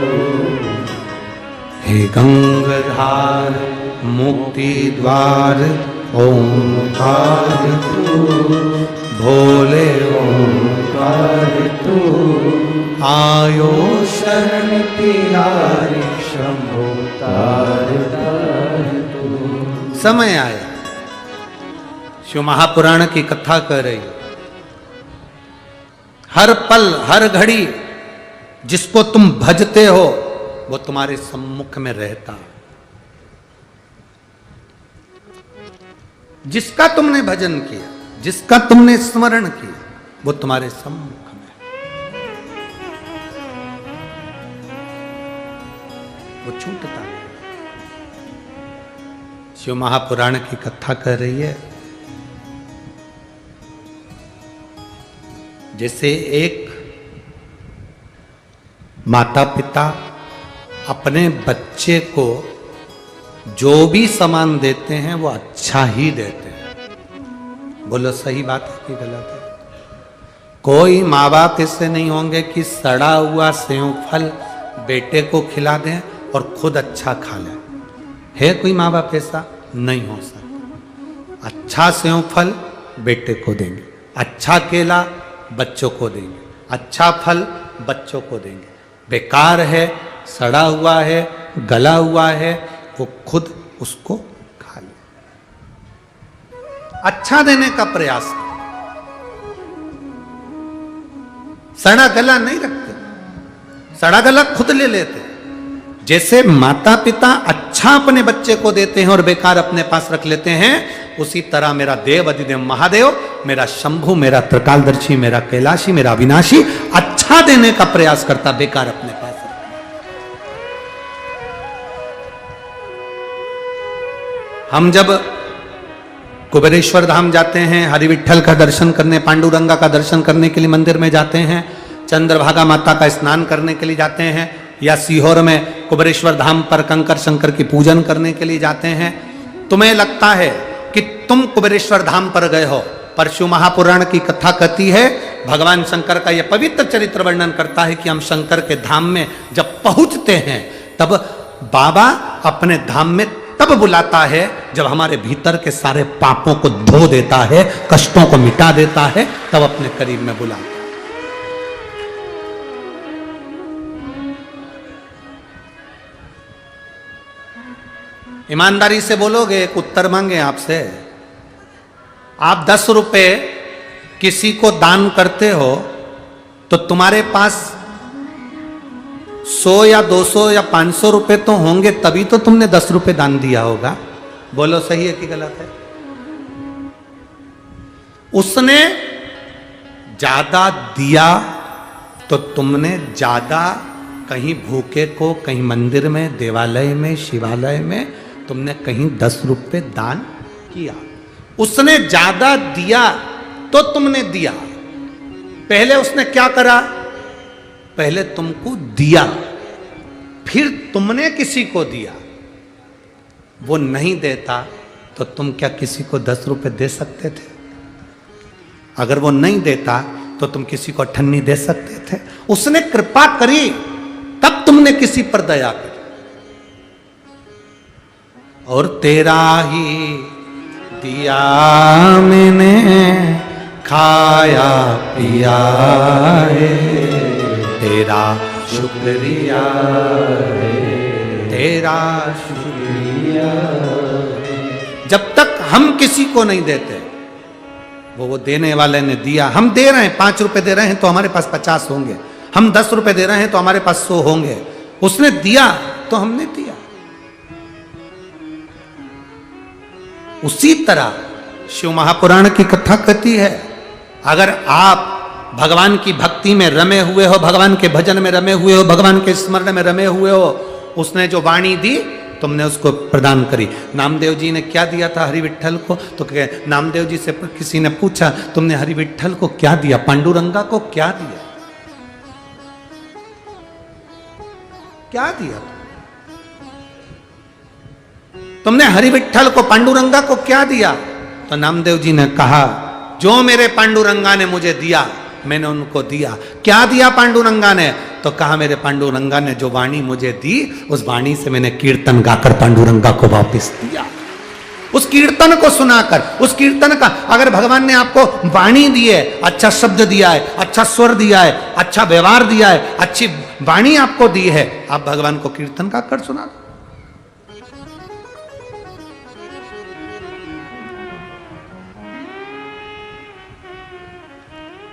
हे गंगाधार मुक्ति द्वार ओंकार तू भोले ओंकार तू आयो शरण तिहारी शंभो तार तार तू। समय आया। शिव महापुराण की कथा कर रही, हर पल हर घड़ी जिसको तुम भजते हो वो तुम्हारे सम्मुख में रहता है। जिसका तुमने भजन किया, जिसका तुमने स्मरण किया, वो तुम्हारे सम्मुख में, वो छूटता है। शिव महापुराण की कथा कर रही है, जैसे एक माता पिता अपने बच्चे को जो भी सामान देते हैं वो अच्छा ही देते हैं। बोलो सही बात है कि गलत है? कोई माँ बाप ऐसे नहीं होंगे कि सड़ा हुआ सेव फल बेटे को खिला दें और खुद अच्छा खा लें। है कोई माँ बाप ऐसा? नहीं हो सकता। अच्छा सेव फल बेटे को देंगे, अच्छा केला बच्चों को देंगे, अच्छा फल बच्चों को देंगे। बेकार है, सड़ा हुआ है, गला हुआ है, वो खुद उसको खा ले। अच्छा देने का प्रयास करें, सड़ा गला नहीं रखते, सड़ा गला खुद ले लेते। जैसे माता पिता अच्छा अपने बच्चे को देते हैं और बेकार अपने पास रख लेते हैं, उसी तरह मेरा देव अधिदेव महादेव, मेरा शंभु, मेरा त्रिकालदर्शी, मेरा कैलाशी, मेरा अविनाशी अच्छा देने का प्रयास करता, बेकार अपने पास रखता। हम जब कुबेरेश्वर धाम जाते हैं, हरि विठ्ठल का दर्शन करने, पांडुरंगा का दर्शन करने के लिए मंदिर में जाते हैं, चंद्रभागा माता का स्नान करने के लिए जाते हैं, या सीहोर में कुबेरेश्वर धाम पर कंकर शंकर की पूजन करने के लिए जाते हैं, तुम्हें लगता है कि तुम कुबेरेश्वर धाम पर गए हो, पर शिव महापुराण की कथा कहती है, भगवान शंकर का यह पवित्र चरित्र वर्णन करता है कि हम शंकर के धाम में जब पहुंचते हैं तब बाबा अपने धाम में तब बुलाता है जब हमारे भीतर के सारे पापों को धो देता है, कष्टों को मिटा देता है, तब अपने करीब में बुलाता है। ईमानदारी से बोलोगे, एक उत्तर मांगे आपसे, आप 10 रुपए किसी को दान करते हो तो तुम्हारे पास 100 या 200 या 500 रुपए तो होंगे, तभी तो तुमने 10 रुपए दान दिया होगा। बोलो सही है कि गलत है? उसने ज्यादा दिया तो तुमने ज्यादा, कहीं भूखे को, कहीं मंदिर में, देवालय में, शिवालय में तुमने कहीं 10 रुपए दान किया। उसने ज्यादा दिया तो तुमने दिया। पहले उसने क्या करा? पहले तुमको दिया, फिर तुमने किसी को दिया। वो नहीं देता तो तुम क्या किसी को 10 रुपए दे सकते थे? अगर वो नहीं देता तो तुम किसी को अठन्नी दे सकते थे? उसने कृपा करी तब तुमने किसी पर दया करी। और तेरा ही दिया मैंने खाया पिया है, तेरा शुक्रिया है, तेरा शुक्रिया। जब तक हम किसी को नहीं देते, वो देने वाले ने दिया, हम दे रहे हैं, 5 रुपए दे रहे हैं तो हमारे पास 50 होंगे, हम 10 रुपए दे रहे हैं तो हमारे पास 100 होंगे। उसने दिया तो हमने दिया। उसी तरह शिव महापुराण की कथा कहती है, अगर आप भगवान की भक्ति में रमे हुए हो, भगवान के भजन में रमे हुए हो, भगवान के स्मरण में रमे हुए हो, उसने जो वाणी दी तुमने उसको प्रदान करी। नामदेव जी ने क्या दिया था हरि विठ्ठल को? तो नामदेव जी से किसी ने पूछा, तुमने हरि विठ्ठल को क्या दिया? पांडुरंगा को क्या दिया? क्या दिया तुमने हरि विठ्ठल को, पांडुरंगा को क्या दिया? तो नामदेव जी ने कहा, जो मेरे पांडुरंगा ने मुझे दिया मैंने उनको दिया। क्या दिया पांडुरंगा ने? तो कहा, मेरे पांडुरंगा ने जो वाणी मुझे दी, उस वाणी से मैंने कीर्तन गाकर पांडुरंगा को वापस दिया। उस कीर्तन को सुनाकर, उस कीर्तन का, अगर भगवान ने आपको वाणी दी है, अच्छा शब्द दिया है, अच्छा स्वर दिया है, अच्छा व्यवहार दिया है, अच्छी वाणी आपको दी है, आप भगवान को कीर्तन का कर सुना।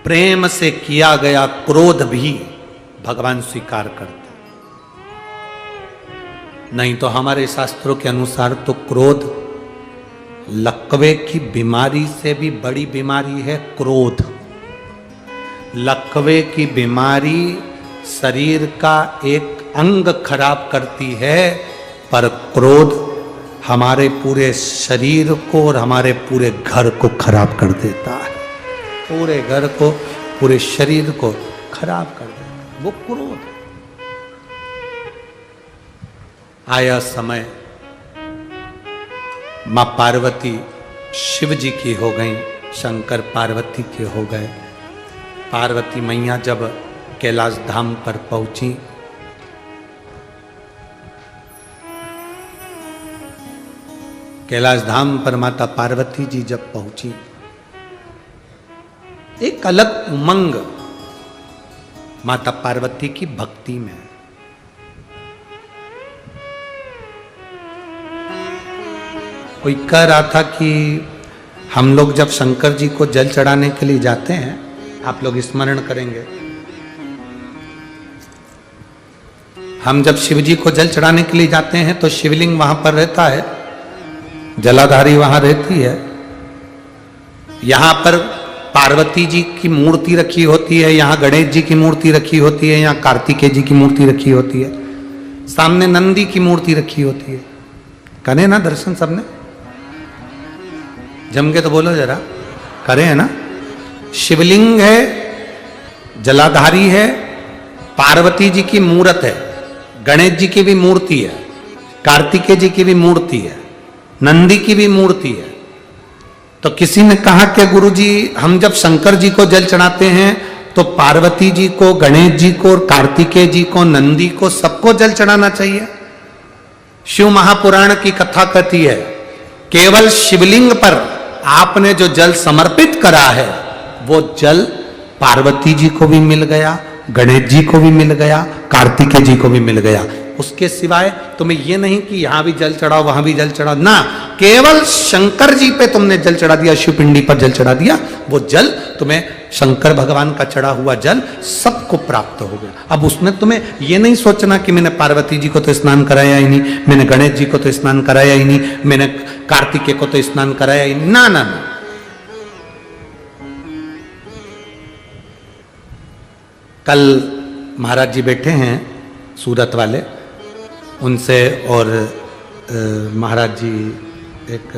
प्रेम से किया गया क्रोध भी भगवान स्वीकार करते, नहीं तो हमारे शास्त्रों के अनुसार तो क्रोध लकवे की बीमारी से भी बड़ी बीमारी है। क्रोध, लकवे की बीमारी शरीर का एक अंग खराब करती है, पर क्रोध हमारे पूरे शरीर को और हमारे पूरे घर को खराब कर देता है। पूरे घर को, पूरे शरीर को खराब कर देता है वो क्रोध। आया समय, मां पार्वती शिव जी की हो गई, शंकर पार्वती के हो गए। पार्वती मैया जब कैलाश धाम पर पहुंची, कैलाश धाम पर माता पार्वती जी जब पहुंची, एक अलग उमंग माता पार्वती की भक्ति में। कोई कह रहा था कि हम लोग जब शंकर जी को जल चढ़ाने के लिए जाते हैं, आप लोग स्मरण करेंगे, हम जब शिव जी को जल चढ़ाने के लिए जाते हैं तो शिवलिंग वहां पर रहता है, जलाधारी वहां रहती है। यहां पर पार्वती जी की मूर्ति रखी होती है, यहाँ गणेश जी की मूर्ति रखी होती है, यहाँ कार्तिकेय जी की मूर्ति रखी होती है, सामने नंदी की मूर्ति रखी होती है। करे ना दर्शन सबने? जम के तो बोलो जरा, करे है ना? शिवलिंग है, जलाधारी है, पार्वती जी की मूर्त है, गणेश जी की भी मूर्ति है, कार्तिकेय जी की भी मूर्ति है, नंदी की भी मूर्ति है। तो किसी ने कहा कि गुरुजी हम जब शंकर जी को जल चढ़ाते हैं तो पार्वती जी को, गणेश जी को, कार्तिकेय जी को, नंदी को, सबको जल चढ़ाना चाहिए। शिव महापुराण की कथा कहती है, केवल शिवलिंग पर आपने जो जल समर्पित करा है वो जल पार्वती जी को भी मिल गया, गणेश जी को भी मिल गया, कार्तिकेय जी को भी मिल गया। उसके सिवाय तुम्हें ये नहीं कि यहां भी जल चढ़ाओ, वहां भी जल चढ़ाओ, ना, केवल शंकर जी पे तुमने जल चढ़ा दिया, शिव पिंडी पर जल चढ़ा दिया, वो जल तुम्हें, शंकर भगवान का चढ़ा हुआ जल सबको प्राप्त हो गया। अब उसमें तुम्हें ये नहीं सोचना कि मैंने पार्वती जी को तो स्नान कराया ही नहीं, मैंने गणेश जी को तो स्नान कराया ही नहीं, मैंने कार्तिकेय को तो स्नान कराया ही नहीं, ना ना ना। कल महाराज जी बैठे हैं सूरत वाले, उनसे और महाराज जी एक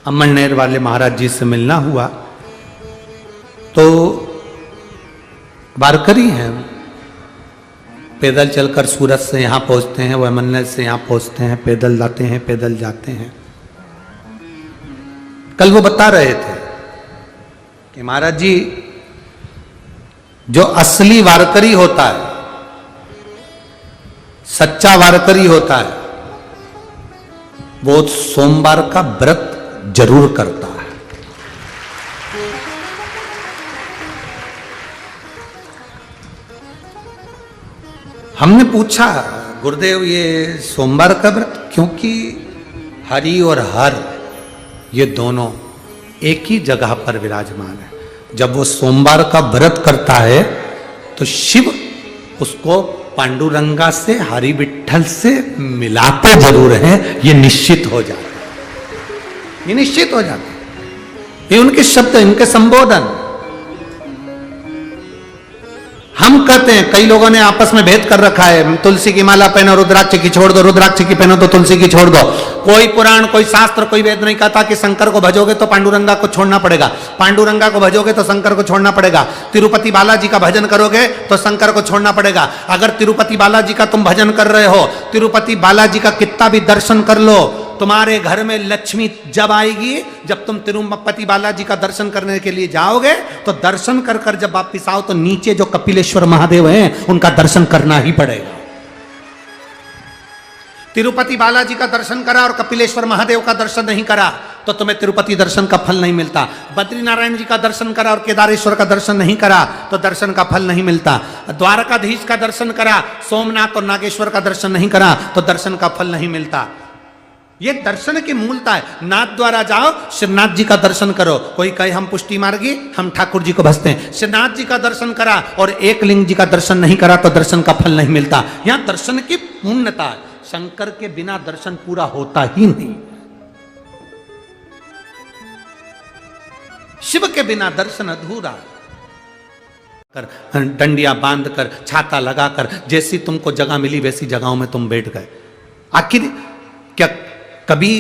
अमरनेर वाले महाराज जी से मिलना हुआ। तो वारकरी हैं, पैदल चलकर सूरत से यहाँ पहुँचते हैं, वो अमरनेर से यहाँ पहुँचते हैं, पैदल लाते हैं, पैदल जाते हैं। कल वो बता रहे थे कि महाराज जी जो असली वारकरी होता है, सच्चा वारकरी होता है, वो सोमवार का व्रत जरूर करता है। हमने पूछा, गुरुदेव ये सोमवार का व्रत, क्योंकि हरि और हर ये दोनों एक ही जगह पर विराजमान है। जब वो सोमवार का व्रत करता है तो शिव उसको पांडुरंगा से, हरि विठ्ठल से मिलाते जरूर हैं, ये निश्चित हो जाता है, ये निश्चित हो जाता है। ये उनके शब्द, इनके संबोधन। हम कहते हैं, कई लोगों ने आपस में भेद कर रखा है, तुलसी की माला पहनो, रुद्राक्ष की छोड़ दो, रुद्राक्ष की पहनो तो तुलसी की छोड़ दो। कोई पुराण, कोई शास्त्र, कोई वेद नहीं कहता कि शंकर को भजोगे तो पांडुरंगा को छोड़ना पड़ेगा, पांडुरंगा को भजोगे तो शंकर को छोड़ना पड़ेगा, तिरुपति बालाजी का भजन करोगे तो शंकर को छोड़ना पड़ेगा। अगर तिरुपति बालाजी का तुम भजन कर रहे हो, तिरुपति बालाजी का कितना भी दर्शन कर लो, तुम्हारे घर में लक्ष्मी जब आएगी, जब तुम तिरुपति बालाजी का दर्शन करने के लिए जाओगे तो दर्शन कर कर जब वापिस आओ तो नीचे जो कपिलेश्वर महादेव हैं उनका दर्शन करना ही पड़ेगा। तिरुपति बालाजी का दर्शन करा और कपिलेश्वर महादेव का दर्शन नहीं करा तो तुम्हें तिरुपति दर्शन का फल नहीं मिलता। बद्रीनारायण जी का दर्शन करा और केदारेश्वर का दर्शन नहीं करा तो दर्शन का फल नहीं मिलता। द्वारकाधीश का दर्शन करा, सोमनाथ और नागेश्वर का दर्शन नहीं करा तो दर्शन का फल नहीं मिलता। ये दर्शन की मूलता है। नाथ द्वारा जाओ, श्रीनाथ जी का दर्शन करो। कोई कहे हम पुष्टि मार्गी, हम ठाकुर जी को भजते हैं। श्रीनाथ जी का दर्शन करा और एक लिंग जी का दर्शन नहीं करा तो दर्शन का फल नहीं मिलता। यहां दर्शन की पूर्णता है। शंकर के बिना दर्शन पूरा होता ही नहीं। शिव के बिना दर्शन अधूरा। कर डंडिया बांधकर, छाता लगाकर, जैसी तुमको जगह मिली वैसी जगहों में तुम बैठ गए। आखिर क्या कभी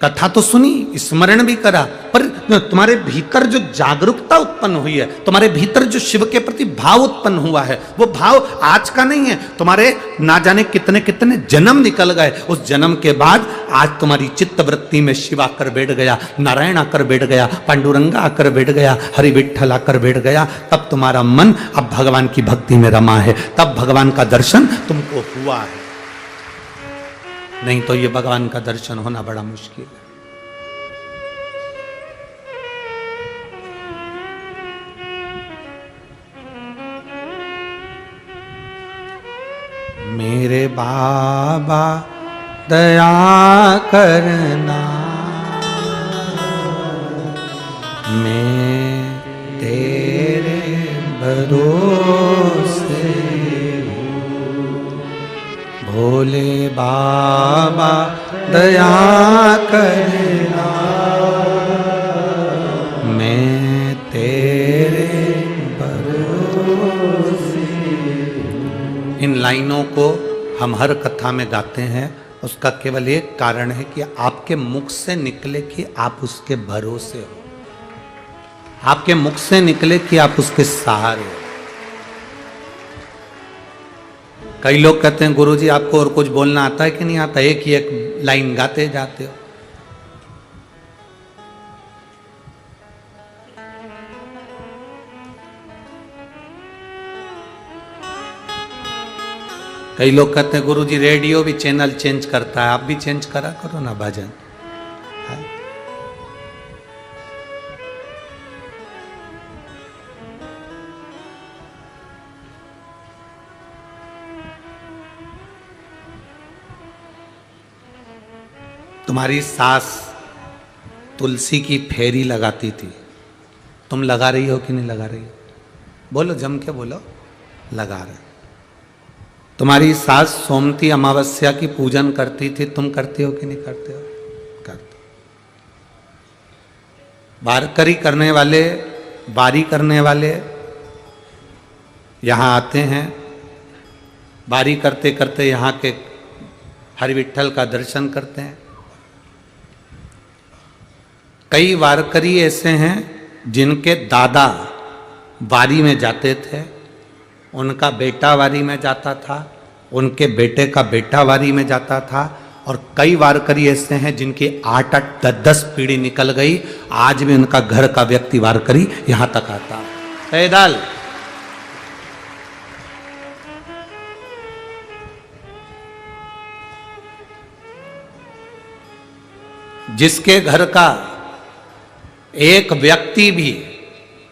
कथा तो सुनी, स्मरण भी करा, पर तुम्हारे भीतर जो जागरूकता उत्पन्न हुई है, तुम्हारे भीतर जो शिव के प्रति भाव उत्पन्न हुआ है, वो भाव आज का नहीं है। तुम्हारे ना जाने कितने कितने जन्म निकल गए। उस जन्म के बाद आज तुम्हारी चित्त वृत्ति में शिव आकर बैठ गया, नारायण आकर बैठ गया, पांडुरंगा आकर बैठ गया, हरि विठ्ठल आकर बैठ गया। तब तुम्हारा मन अब भगवान की भक्ति में रमा है, तब भगवान का दर्शन तुमको हुआ है। नहीं तो ये भगवान का दर्शन होना बड़ा मुश्किल है। मेरे बाबा दया करना, मैं तेरे भरोसे भोले बाबा दया करना, मैं तेरे भरोसे। इन लाइनों को हम हर कथा में गाते हैं। उसका केवल एक कारण है कि आपके मुख से निकले कि आप उसके भरोसे हो, आपके मुख से निकले कि आप उसके सहारे हो। कई लोग कहते हैं गुरुजी आपको और कुछ बोलना आता है कि नहीं आता, एक ही एक लाइन गाते जाते हो। कई लोग कहते हैं गुरुजी रेडियो भी चैनल चेंज करता है, आप भी चेंज करा करो ना भजन। तुम्हारी सास तुलसी की फेरी लगाती थी, तुम लगा रही हो कि नहीं लगा रही हो? बोलो, जम के बोलो, लगा रहे। तुम्हारी सास सोमती अमावस्या की पूजन करती थी, तुम करते हो कि नहीं करते हो? करते। वारकरी करने वाले, बारी करने वाले यहाँ आते हैं, बारी करते करते यहाँ के हरि विठ्ठल का दर्शन करते हैं। कई वारकरी ऐसे हैं जिनके दादा वारी में जाते थे, उनका बेटा वारी में जाता था, उनके बेटे का बेटा वारी में जाता था, और कई वारकरी ऐसे हैं जिनकी 8-8, 10-10 पीढ़ी निकल गई, आज भी उनका घर का व्यक्ति वारकरी यहां तक आता है पैदल। जिसके घर का एक व्यक्ति भी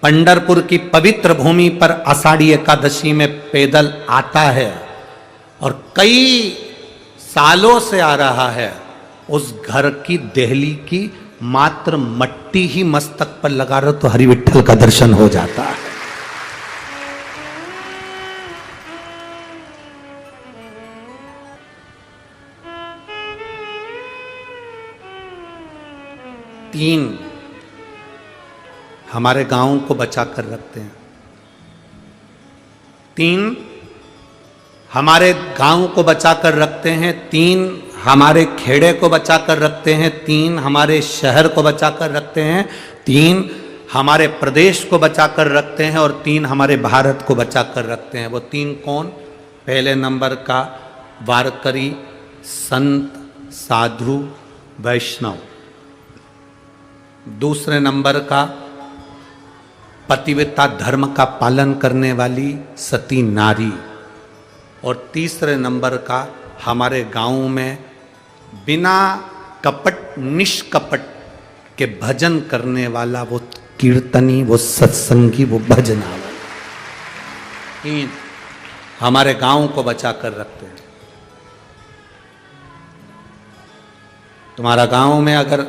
पंढरपुर की पवित्र भूमि पर आषाढ़ी एकादशी में पैदल आता है और कई सालों से आ रहा है, उस घर की देहली की मात्र मट्टी ही मस्तक पर लगा रहे तो हरि विठ्ठल का दर्शन हो जाता है। तीन हमारे गांव को बचा कर रखते हैं, तीन हमारे गांव को बचा कर रखते हैं, तीन हमारे खेड़े को बचा कर रखते हैं, तीन हमारे शहर को बचा कर रखते हैं, तीन हमारे प्रदेश को बचा कर रखते हैं, और तीन हमारे भारत को बचा कर रखते हैं। वो तीन कौन? पहले नंबर का वारकरी, संत, साधु, वैष्णव। दूसरे नंबर का पतिव्रता धर्म का पालन करने वाली सती नारी, और तीसरे नंबर का हमारे गांव में बिना कपट निष्कपट के भजन करने वाला वो कीर्तनी, वो सत्संगी, वो भजना वाला हमारे गांव को बचा कर रखते हैं। तुम्हारा गांव में अगर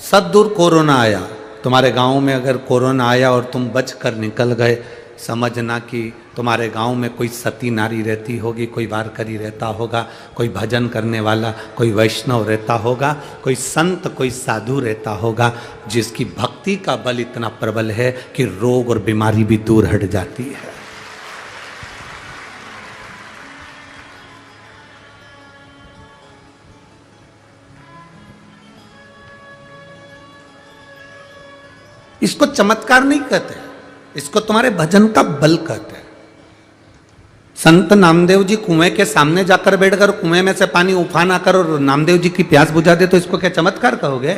सदूर कोरोना आया, तुम्हारे गांव में अगर कोरोना आया और तुम बच कर निकल गए, समझना कि तुम्हारे गांव में कोई सती नारी रहती होगी, कोई वारकरी रहता होगा, कोई भजन करने वाला, कोई वैष्णव रहता होगा, कोई संत, कोई साधु रहता होगा, जिसकी भक्ति का बल इतना प्रबल है कि रोग और बीमारी भी दूर हट जाती है। इसको चमत्कार नहीं कहते, इसको तुम्हारे भजन का बल कहते हैं। संत नामदेव जी कुएं के सामने जाकर बैठकर कुएं में से पानी उफान आकर और नामदेव जी की प्यास बुझा दे तो इसको क्या चमत्कार कहोगे?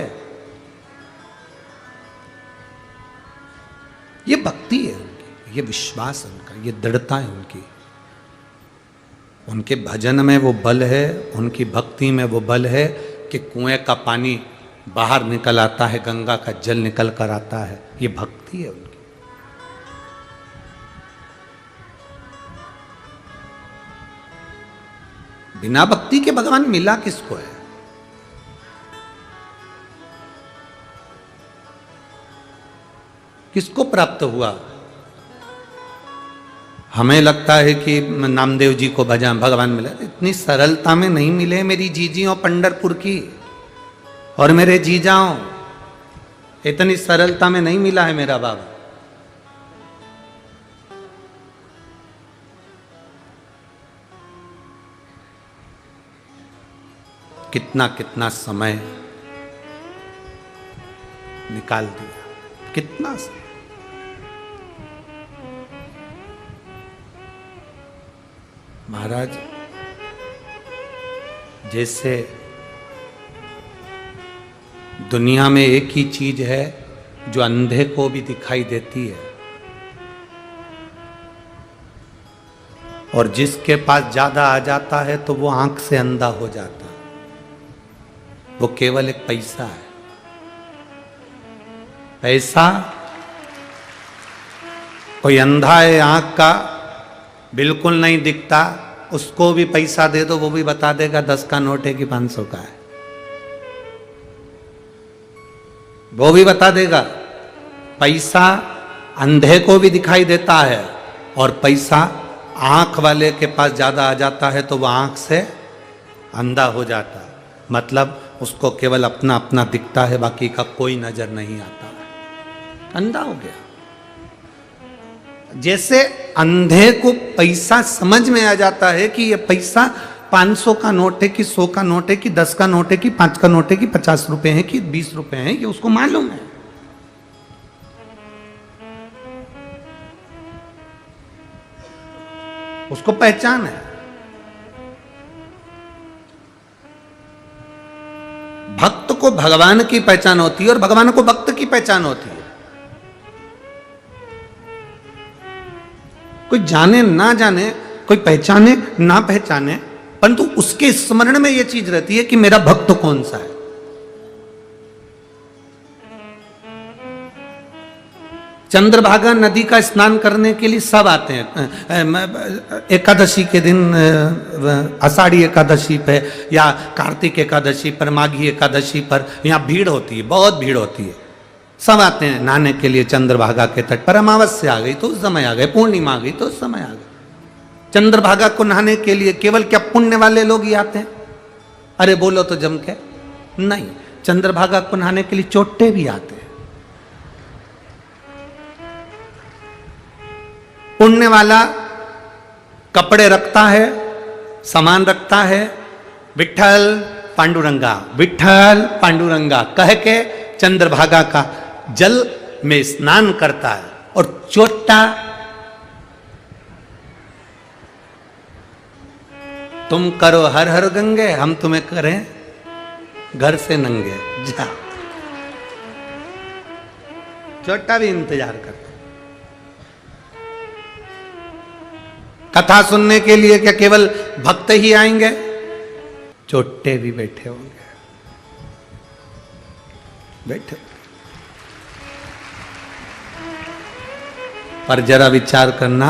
ये भक्ति है उनकी, ये विश्वास है उनका, ये दृढ़ता है उनकी। उनके भजन में वो बल है, उनकी भक्ति में वो बल है कि कुएं का पानी बाहर निकल आता है, गंगा का जल निकल कर आता है। ये भक्ति है उनकी। बिना भक्ति के भगवान मिला किसको है? किसको प्राप्त हुआ? हमें लगता है कि नामदेव जी को भगवान मिला, इतनी सरलता में नहीं मिले मेरी जीजियों पंढरपुर की और मेरे जीजाओं, इतनी सरलता में नहीं मिला है मेरा बाबा। कितना कितना समय निकाल दिया, कितना समय। महाराज जैसे दुनिया में एक ही चीज है जो अंधे को भी दिखाई देती है, और जिसके पास ज्यादा आ जाता है तो वो आंख से अंधा हो जाता है। वो केवल एक पैसा है। पैसा, कोई अंधा है आंख का, बिल्कुल नहीं दिखता, उसको भी पैसा दे दो वो भी बता देगा 10 का नोट है कि 500 का है, वो भी बता देगा। पैसा अंधे को भी दिखाई देता है, और पैसा आंख वाले के पास ज्यादा आ जाता है तो वह आंख से अंधा हो जाता है। मतलब उसको केवल अपना अपना दिखता है, बाकी का कोई नजर नहीं आता है, अंधा हो गया। जैसे अंधे को पैसा समझ में आ जाता है कि ये पैसा 500 का नोट है कि 100 का नोट है कि 10 का नोट है कि 5 का नोट है कि 50 रुपए है कि 20 रुपए है, ये उसको मालूम है। उसको पहचान है। भक्त को भगवान की पहचान होती है और भगवान को भक्त की पहचान होती है। कोई जाने ना जाने, कोई पहचाने ना पहचाने, परंतु उसके स्मरण में यह चीज रहती है कि मेरा भक्त कौन सा है। चंद्रभागा नदी का स्नान करने के लिए सब आते हैं। एकादशी के दिन, आषाढ़ी एकादशी पे या कार्तिक एकादशी पर, माघी एकादशी पर यहाँ भीड़ होती है, बहुत भीड़ होती है। सब आते हैं नहाने के लिए चंद्रभागा के तट पर। अमावस्या आ गई तो उस समय आ गए, पूर्णिमा आ गई तो उस समय आ गए। चंद्रभागा को नहाने के लिए केवल क्या पुण्य वाले लोग ही आते हैं? अरे बोलो तो जम के नहीं, चंद्रभागा को नहाने के लिए चोट्टे भी आते हैं। पुण्य वाला कपड़े रखता है, सामान रखता है, विठ्ठल पांडुरंगा, विठ्ठल पांडुरंगा कह के चंद्रभागा का जल में स्नान करता है। और चोट्टा, तुम करो हर हर गंगे, हम तुम्हें करें घर से नंगे, जा। चोट्टा भी इंतजार करता। कथा सुनने के लिए क्या केवल भक्त ही आएंगे? चोट्टे भी बैठे होंगे, बैठे। पर जरा विचार करना,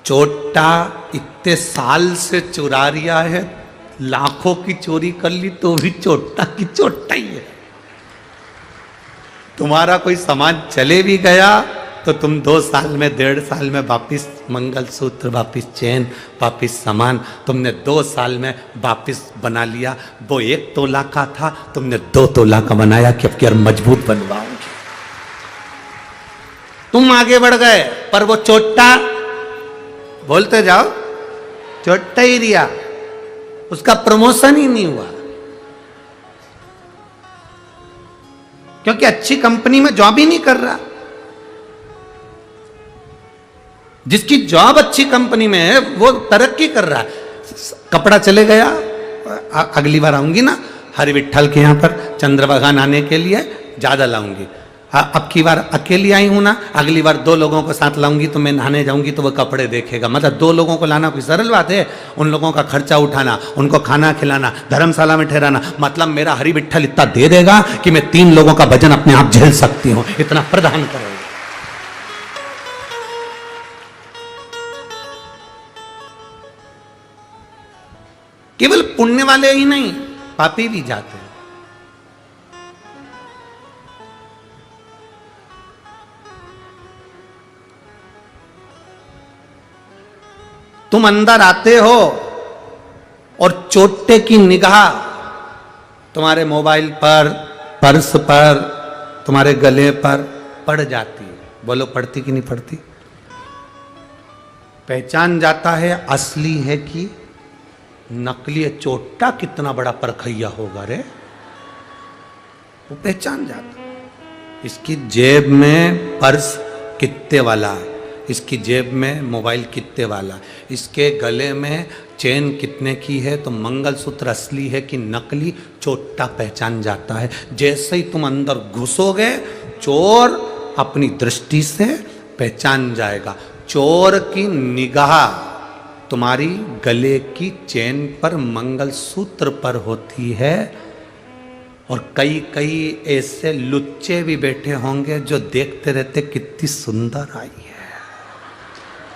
चोट्टा इतने साल से चुरा रिया है, लाखों की चोरी कर ली तो भी चोट्टा की चोट्टा ही है। तुम्हारा कोई सामान चले भी गया तो तुम 2 साल में 1.5 साल में वापिस मंगलसूत्र, वापिस चेन, वापिस सामान तुमने 2 साल में वापिस बना लिया। वो 1 तोला का था, तुमने 2 तोला का बनाया कि अब क्या मजबूत बनवाओगे। तुम आगे बढ़ गए, पर वो चोट्टा, बोलते जाओ, चोट्टा ही रिया, उसका प्रमोशन ही नहीं हुआ। क्योंकि अच्छी कंपनी में जॉब ही नहीं कर रहा। जिसकी जॉब अच्छी कंपनी में है वो तरक्की कर रहा है। कपड़ा चले गया, अगली बार आऊंगी ना हरि विट्ठल के यहां पर चंद्रभागा नहाने के लिए, ज्यादा लाऊंगी। अब की बार अकेली आई हूं ना, अगली बार 2 लोगों को साथ लाऊंगी तो मैं नहाने जाऊंगी तो वो कपड़े देखेगा। मतलब 2 लोगों को लाना कोई सरल बात है? उन लोगों का खर्चा उठाना, उनको खाना खिलाना, धर्मशाला में ठहराना, मतलब मेरा हरि विट्ठल इतना दे देगा कि मैं 3 लोगों का वजन अपने आप झेल सकती हूं, इतना प्रदान करेगा। केवल पुण्य वाले ही नहीं, पापी भी जाते हैं। तुम अंदर आते हो और चोट्टे की निगाह तुम्हारे मोबाइल पर, पर्स पर, तुम्हारे गले पर पड़ जाती है। बोलो पड़ती कि नहीं पड़ती? पहचान जाता है असली है कि नकली है। चोट्टा कितना बड़ा परखैया होगा रे, वो पहचान जाता। इसकी जेब में पर्स कितने वाला है, इसकी जेब में मोबाइल कितने वाला, इसके गले में चेन कितने की है, तो मंगलसूत्र असली है कि नकली, चोट्टा पहचान जाता है। जैसे ही तुम अंदर घुसोगे, चोर अपनी दृष्टि से पहचान जाएगा। चोर की निगाह तुम्हारी गले की चेन पर, मंगलसूत्र पर होती है। और कई कई ऐसे लुच्चे भी बैठे होंगे जो देखते रहते कितनी सुंदर आई है,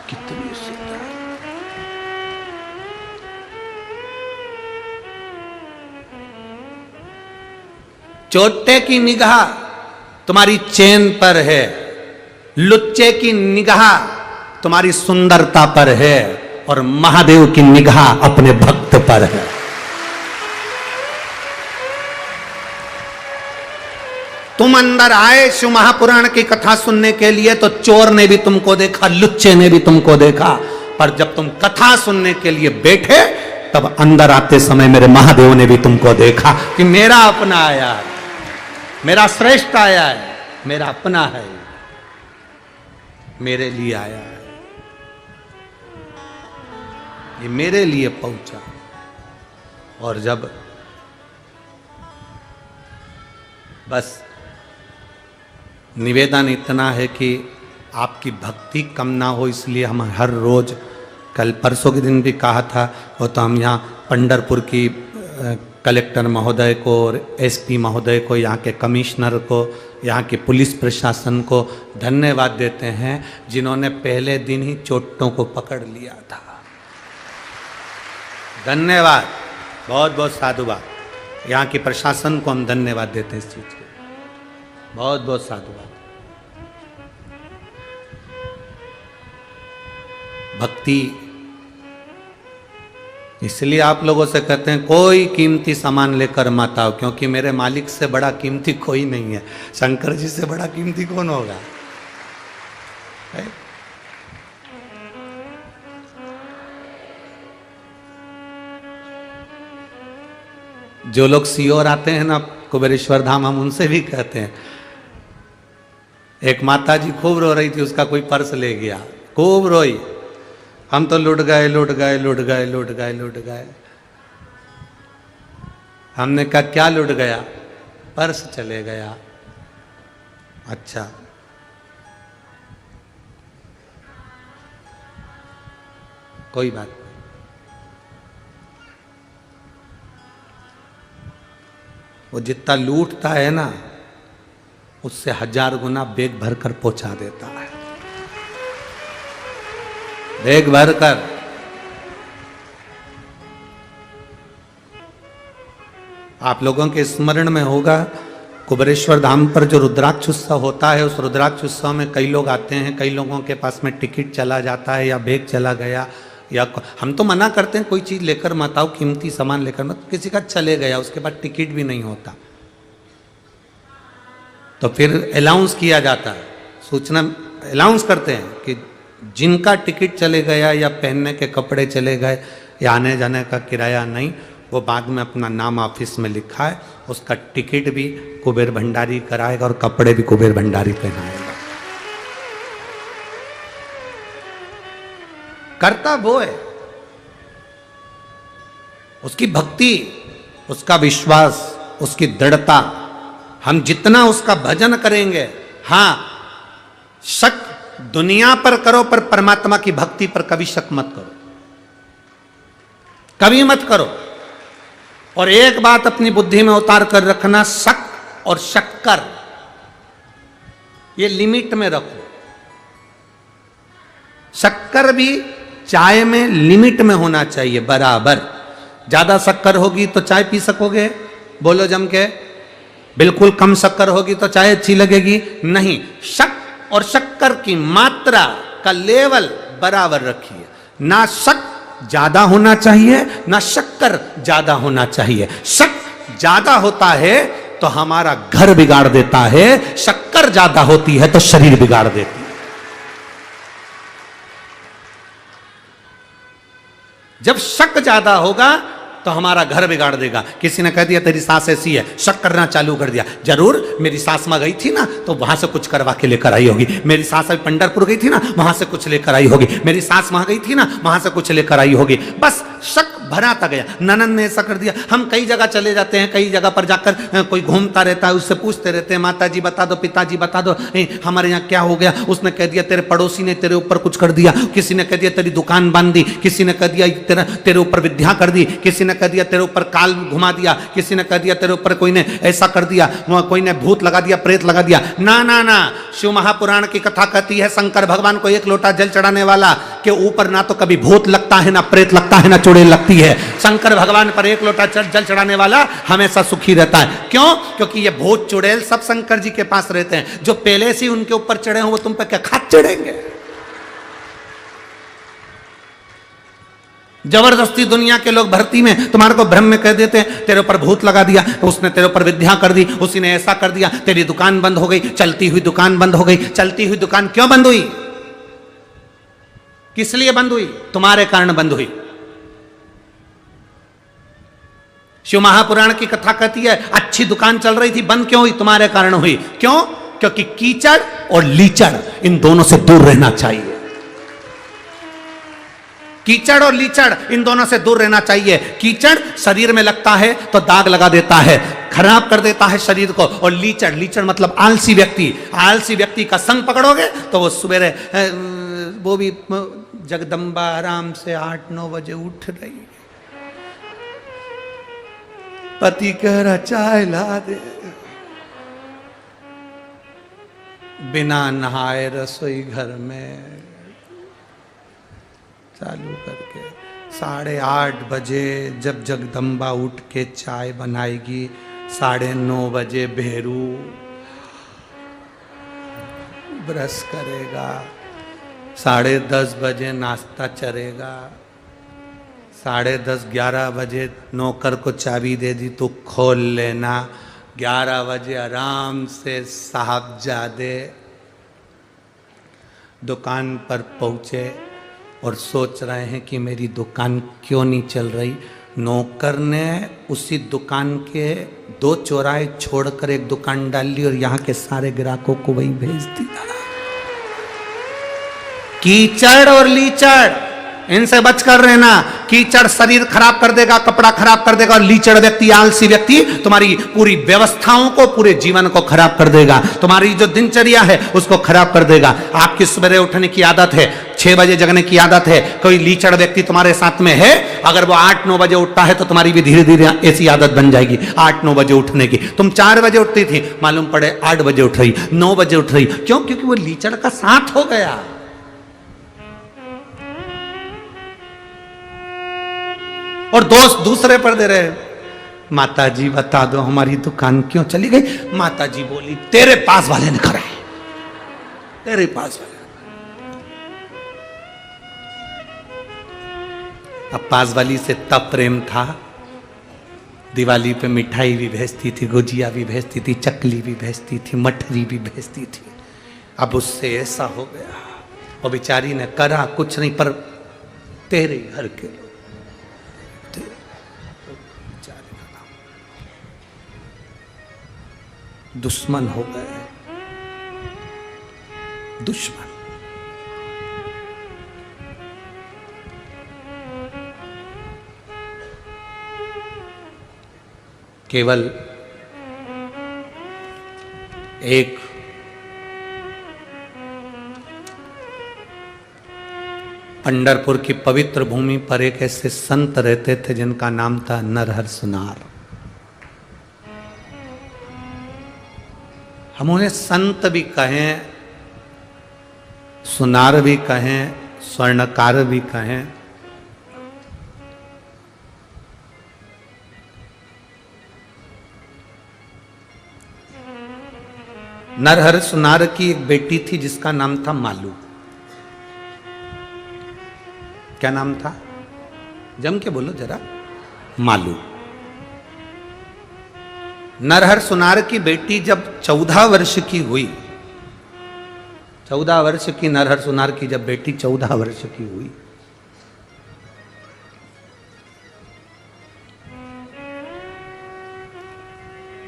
कितनी सुंदर। चोट्टे की निगाह तुम्हारी चेन पर है, लुच्चे की निगाह तुम्हारी सुंदरता पर है, और महादेव की निगाह अपने भक्त पर है। तुम अंदर आए शिव महापुराण की कथा सुनने के लिए तो चोर ने भी तुमको देखा, लुच्चे ने भी तुमको देखा, पर जब तुम कथा सुनने के लिए बैठे तब अंदर आते समय मेरे महादेव ने भी तुमको देखा कि मेरा अपना आया है, मेरा श्रेष्ठ आया है, मेरा अपना है, मेरे लिए आया है, ये मेरे लिए पहुंचा। और जब बस निवेदन इतना है कि आपकी भक्ति कम ना हो, इसलिए हम हर रोज़, कल परसों के दिन भी कहा था, वो तो हम यहाँ पंढरपुर की कलेक्टर महोदय को और एसपी महोदय को, यहाँ के कमिश्नर को, यहाँ के पुलिस प्रशासन को धन्यवाद देते हैं जिन्होंने पहले दिन ही चोट्टों को पकड़ लिया था। धन्यवाद, बहुत बहुत साधुवाद। यहाँ के प्रशासन को हम धन्यवाद देते हैं इस चीज़ के, बहुत बहुत साधुवाद। भक्ति, इसलिए आप लोगों से कहते हैं कोई कीमती सामान लेकर मत आओ, क्योंकि मेरे मालिक से बड़ा कीमती कोई नहीं है। शंकर जी से बड़ा कीमती कौन होगा? है? जो लोग सीओर आते हैं ना कुबेरेश्वर धाम, हम उनसे भी कहते हैं। एक माता जी खूब रो रही थी, उसका कोई पर्स ले गया, खूब रोई। हम तो लुट गए, लुट गए, लुट गए, लुट गए, लुट गए। हमने कहा क्या लुट गया? पर्स चले गया। अच्छा, कोई बात नहीं। वो जितना लूटता है ना, उससे 1000 गुना बेग भरकर पहुंचा देता है, बेग भरकर। आप लोगों के स्मरण में होगा, कुबेरेश्वर धाम पर जो रुद्राक्ष उत्सव होता है, उस रुद्राक्ष उत्सव में कई लोग आते हैं, कई लोगों के पास में टिकट चला जाता है या बेग चला गया, या हम तो मना करते हैं कोई चीज़ लेकर मत आओ, कीमती सामान लेकर मत, किसी का चले गया, उसके बाद टिकट भी नहीं होता, तो फिर अनाउंस किया जाता है, सूचना अनाउंस करते हैं कि जिनका टिकट चले गया या पहनने के कपड़े चले गए या आने जाने का किराया नहीं, वो बाद में अपना नाम ऑफिस में लिखा है, उसका टिकट भी कुबेर भंडारी कराएगा और कपड़े भी कुबेर भंडारी पहनाएगा। करता वो है, उसकी भक्ति, उसका विश्वास, उसकी दृढ़ता, हम जितना उसका भजन करेंगे, हाँ शक दुनिया पर करो पर परमात्मा की भक्ति पर कभी शक मत करो, कभी मत करो। और एक बात अपनी बुद्धि में उतार कर रखना, शक और शक्कर ये लिमिट में रखो। शक्कर भी चाय में लिमिट में होना चाहिए, बराबर। ज्यादा शक्कर होगी तो चाय पी सकोगे, बोलो जम के? बिल्कुल कम शक्कर होगी तो चाय अच्छी लगेगी? नहीं। शक और शक्कर की मात्रा का लेवल बराबर रखिए, ना शक ज्यादा होना चाहिए ना शक्कर ज्यादा होना चाहिए। शक ज्यादा होता है तो हमारा घर बिगाड़ देता है, शक्कर ज्यादा होती है तो शरीर बिगाड़ देती है। जब शक ज्यादा होगा तो हमारा घर बिगाड़ देगा। किसी ने कह दिया तेरी सास ऐसी है, शक करना चालू कर दिया, जरूर मेरी सास मां गई थी ना तो वहां से कुछ करवा के लेकर आई होगी, मेरी सास अभी पंढरपुर गई थी ना वहां से कुछ लेकर आई होगी, मेरी सास वहां गई थी ना वहां से कुछ लेकर आई होगी। बस शक भराता गया। ननद ने ऐसा कर दिया। हम कई जगह चले जाते हैं, कई जगह पर जाकर कोई घूमता रहता है, उससे पूछते रहते हैं माता जी बता दो, पिताजी बता दो, हमारे यहाँ क्या हो गया? उसने कह दिया तेरे पड़ोसी ने तेरे ऊपर कुछ कर दिया, किसी ने कह दिया तेरी दुकान बांध दी, किसी ने कह दिया तेरे ऊपर विद्या कर दी, किसी ने कह दिया तेरे ऊपर काल घुमा दिया, किसी ने कह दिया तेरे ऊपर कोई ने ऐसा कर दिया, कोई ने भूत लगा दिया, प्रेत लगा दिया। ना ना ना, शिव महापुराण की कथा कहती है शंकर भगवान को एक लोटा जल चढ़ाने वाला के ऊपर ना तो कभी भूत लगता है, ना प्रेत लगता है, ना चुड़ैल लगती है। शंकर भगवान पर एक लोटा जल चढ़ाने वाला हमेशा सुखी रहता है। क्यों? क्योंकि ये भूत चुड़ैल सब शंकर जी के पास रहते हैं। जो पहले से उनके ऊपर चढ़े हो वो तुम पर क्या खाद चढ़ेंगे? जबरदस्ती दुनिया के लोग भर्ती में तुम्हारे को भ्रम में कह देते हैं तेरे ऊपर भूत लगा दिया, उसने तेरे ऊपर विद्या कर दी, उसी ने ऐसा कर दिया, तेरी दुकान बंद हो गई, चलती हुई दुकान बंद हो गई। चलती हुई दुकान क्यों बंद हुई? किस लिए बंद हुई? तुम्हारे कारण बंद हुई। शिव महापुराण की कथा कहती है अच्छी दुकान चल रही थी, बंद क्यों हुई? तुम्हारे कारण हुई। क्यों? क्योंकि कीचड़ और लीचड़ इन दोनों से दूर रहना चाहिए। कीचड़ और लीचड़ इन दोनों से दूर रहना चाहिए। कीचड़ शरीर में लगता है तो दाग लगा देता है, खराब कर देता है शरीर को। और लीचड़, लीचड़ मतलब आलसी व्यक्ति, आलसी व्यक्ति का संग पकड़ोगे तो वो सवेरे वो भी जगदम्बा आराम से 8-9 बजे उठ रही, पति कह रहा चाय ला दे, बिना नहाए रसोई घर में चालू करके 8:30 बजे जब जगदम्बा उठ के चाय बनाएगी, 9:30 बजे भेरू ब्रश करेगा, 10:30 बजे नाश्ता चलेगा, 10:30 11 बजे नौकर को चाबी दे दी तो खोल लेना, 11 बजे आराम से साहबजादे दुकान पर पहुँचे और सोच रहे हैं कि मेरी दुकान क्यों नहीं चल रही। नौकर ने उसी दुकान के 2 चौराहे छोड़कर एक दुकान डाल ली और यहाँ के सारे ग्राहकों को वही भेज दिया। कीचड़ और लीचड़ इनसे बचकर रहना। कीचड़ शरीर खराब कर देगा, कपड़ा खराब कर देगा, और लीचड़ व्यक्ति, आलसी व्यक्ति तुम्हारी पूरी व्यवस्थाओं को, पूरे जीवन को खराब कर देगा। तुम्हारी जो दिनचर्या है उसको खराब कर देगा। आपकी सवेरे उठने की आदत है 6 बजे जगने की आदत है, कोई लीचड़ व्यक्ति तुम्हारे साथ में है, अगर वो 8-9 बजे उठता है तो तुम्हारी भी धीरे धीरे ऐसी आदत बन जाएगी 8-9 बजे उठने की। तुम 4 बजे उठती थी, मालूम पड़े 8 बजे उठ रही, 9 बजे उठ रही। क्यों? क्योंकि वो लीचड़ का साथ हो गया। और दोस्त दूसरे पर दे रहे, माता जी बता दो हमारी दुकान क्यों चली गई? माता जी बोली तेरे पास वाले ने कराए, तेरे पास वाले। अब पास वाली से तब प्रेम था, दिवाली पे मिठाई भी भेजती थी, गुजिया भी भेजती थी, चकली भी भेजती थी, मठरी भी भेजती थी। अब उससे ऐसा हो गया, और बेचारी ने करा कुछ नहीं, पर तेरे घर के लोग दुश्मन हो गए, दुश्मन। केवल एक पंढरपुर की पवित्र भूमि पर एक ऐसे संत रहते थे जिनका नाम था नरहर सुनार। हम उन्हें संत भी कहें, सुनार भी कहें, स्वर्णकार भी कहें, नरहर सुनार की एक बेटी थी जिसका नाम था मालू। क्या नाम था? जम के बोलो जरा। मालू। नरहर सुनार की बेटी जब 14 वर्ष की हुई, 14 वर्ष की नरहर सुनार की जब बेटी 14 वर्ष की हुई,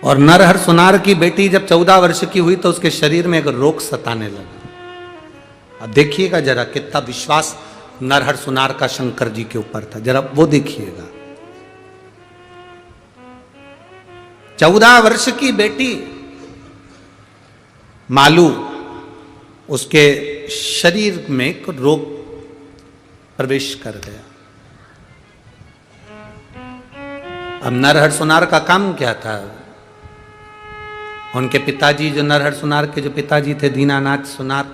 और नरहर सुनार की बेटी जब 14 वर्ष की हुई तो उसके शरीर में एक रोग सताने लगा। अब देखिएगा जरा कितना विश्वास नरहर सुनार का शंकर जी के ऊपर था, जरा वो देखिएगा। 14 वर्ष की बेटी मालू, उसके शरीर में एक रोग प्रवेश कर गया। अब नरहर सुनार का काम क्या था? उनके पिताजी, जो नरहर सुनार के जो पिताजी थे दीनानाथ सुनार,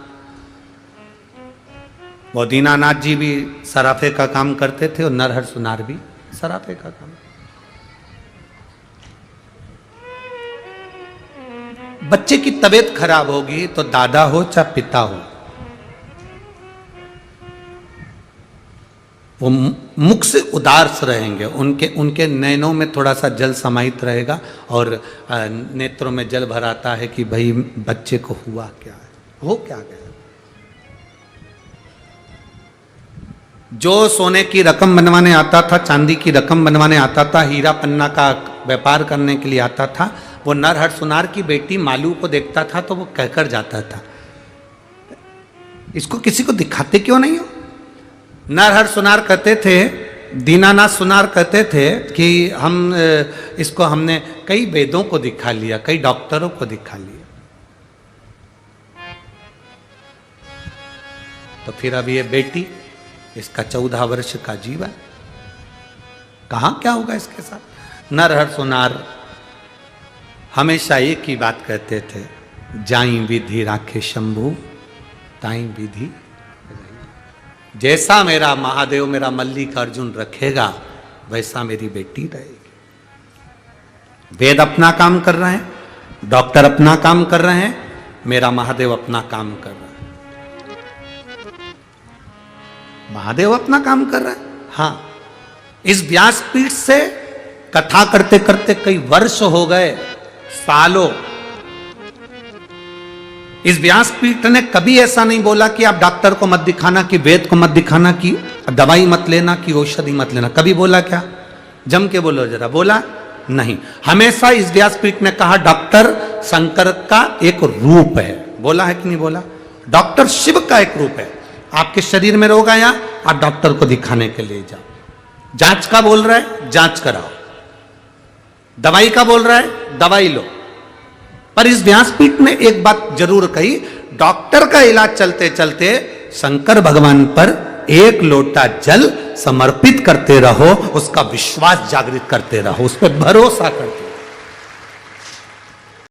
वो दीनानाथ जी भी सराफे का काम करते थे और नरहर सुनार भी सराफे का काम। बच्चे की तबीयत खराब होगी तो दादा हो चाहे पिता हो, वो मुख से उदास रहेंगे, उनके नैनों में थोड़ा सा जल समाहित रहेगा और नेत्रों में जल भर आता है कि भाई बच्चे को हुआ क्या है, हो क्या गया। जो सोने की रकम बनवाने आता था, चांदी की रकम बनवाने आता था, हीरा पन्ना का व्यापार करने के लिए आता था, वो नरहर सुनार की बेटी मालू को देखता था तो वो कहकर जाता था, इसको किसी को दिखाते क्यों नहीं हो? नरहर सुनार कहते थे, दीनानाथ सुनार कहते थे कि हम इसको हमने कई वेदों को दिखा लिया, कई डॉक्टरों को दिखा लिया। तो फिर अब ये बेटी, इसका 14 वर्ष का जीवन, कहां क्या होगा इसके साथ? नरहर सुनार हमेशा एक ही बात कहते थे, जाई विधि राखे शंभू ताई विधि। जैसा मेरा महादेव, मेरा मल्लिकार्जुन रखेगा वैसा मेरी बेटी रहेगी। वेद अपना काम कर रहे हैं, डॉक्टर अपना काम कर रहे हैं, मेरा महादेव अपना काम कर रहा है। महादेव अपना काम कर रहा है। हाँ, इस व्यासपीठ से कथा करते करते कई वर्ष हो गए, सालों। इस व्यासपीठ ने कभी ऐसा नहीं बोला कि आप डॉक्टर को मत दिखाना, कि वेद को मत दिखाना, कि दवाई मत लेना, कि औषधि मत लेना। कभी बोला क्या? जम के बोलो जरा, बोला नहीं। हमेशा इस व्यासपीठ ने कहा डॉक्टर शंकर का एक रूप है। बोला है कि नहीं बोला? डॉक्टर शिव का एक रूप है। आपके शरीर में रोग आया, आप डॉक्टर को दिखाने के लिए जाओ। जांच का बोल रहा है, जांच कराओ। दवाई का बोल रहा है, दवाई लो। पर इस व्यासपीठ ने एक बात जरूर कही, डॉक्टर का इलाज चलते चलते शंकर भगवान पर एक लोटा जल समर्पित करते रहो, उसका विश्वास जागृत करते रहो, उस पर भरोसा करते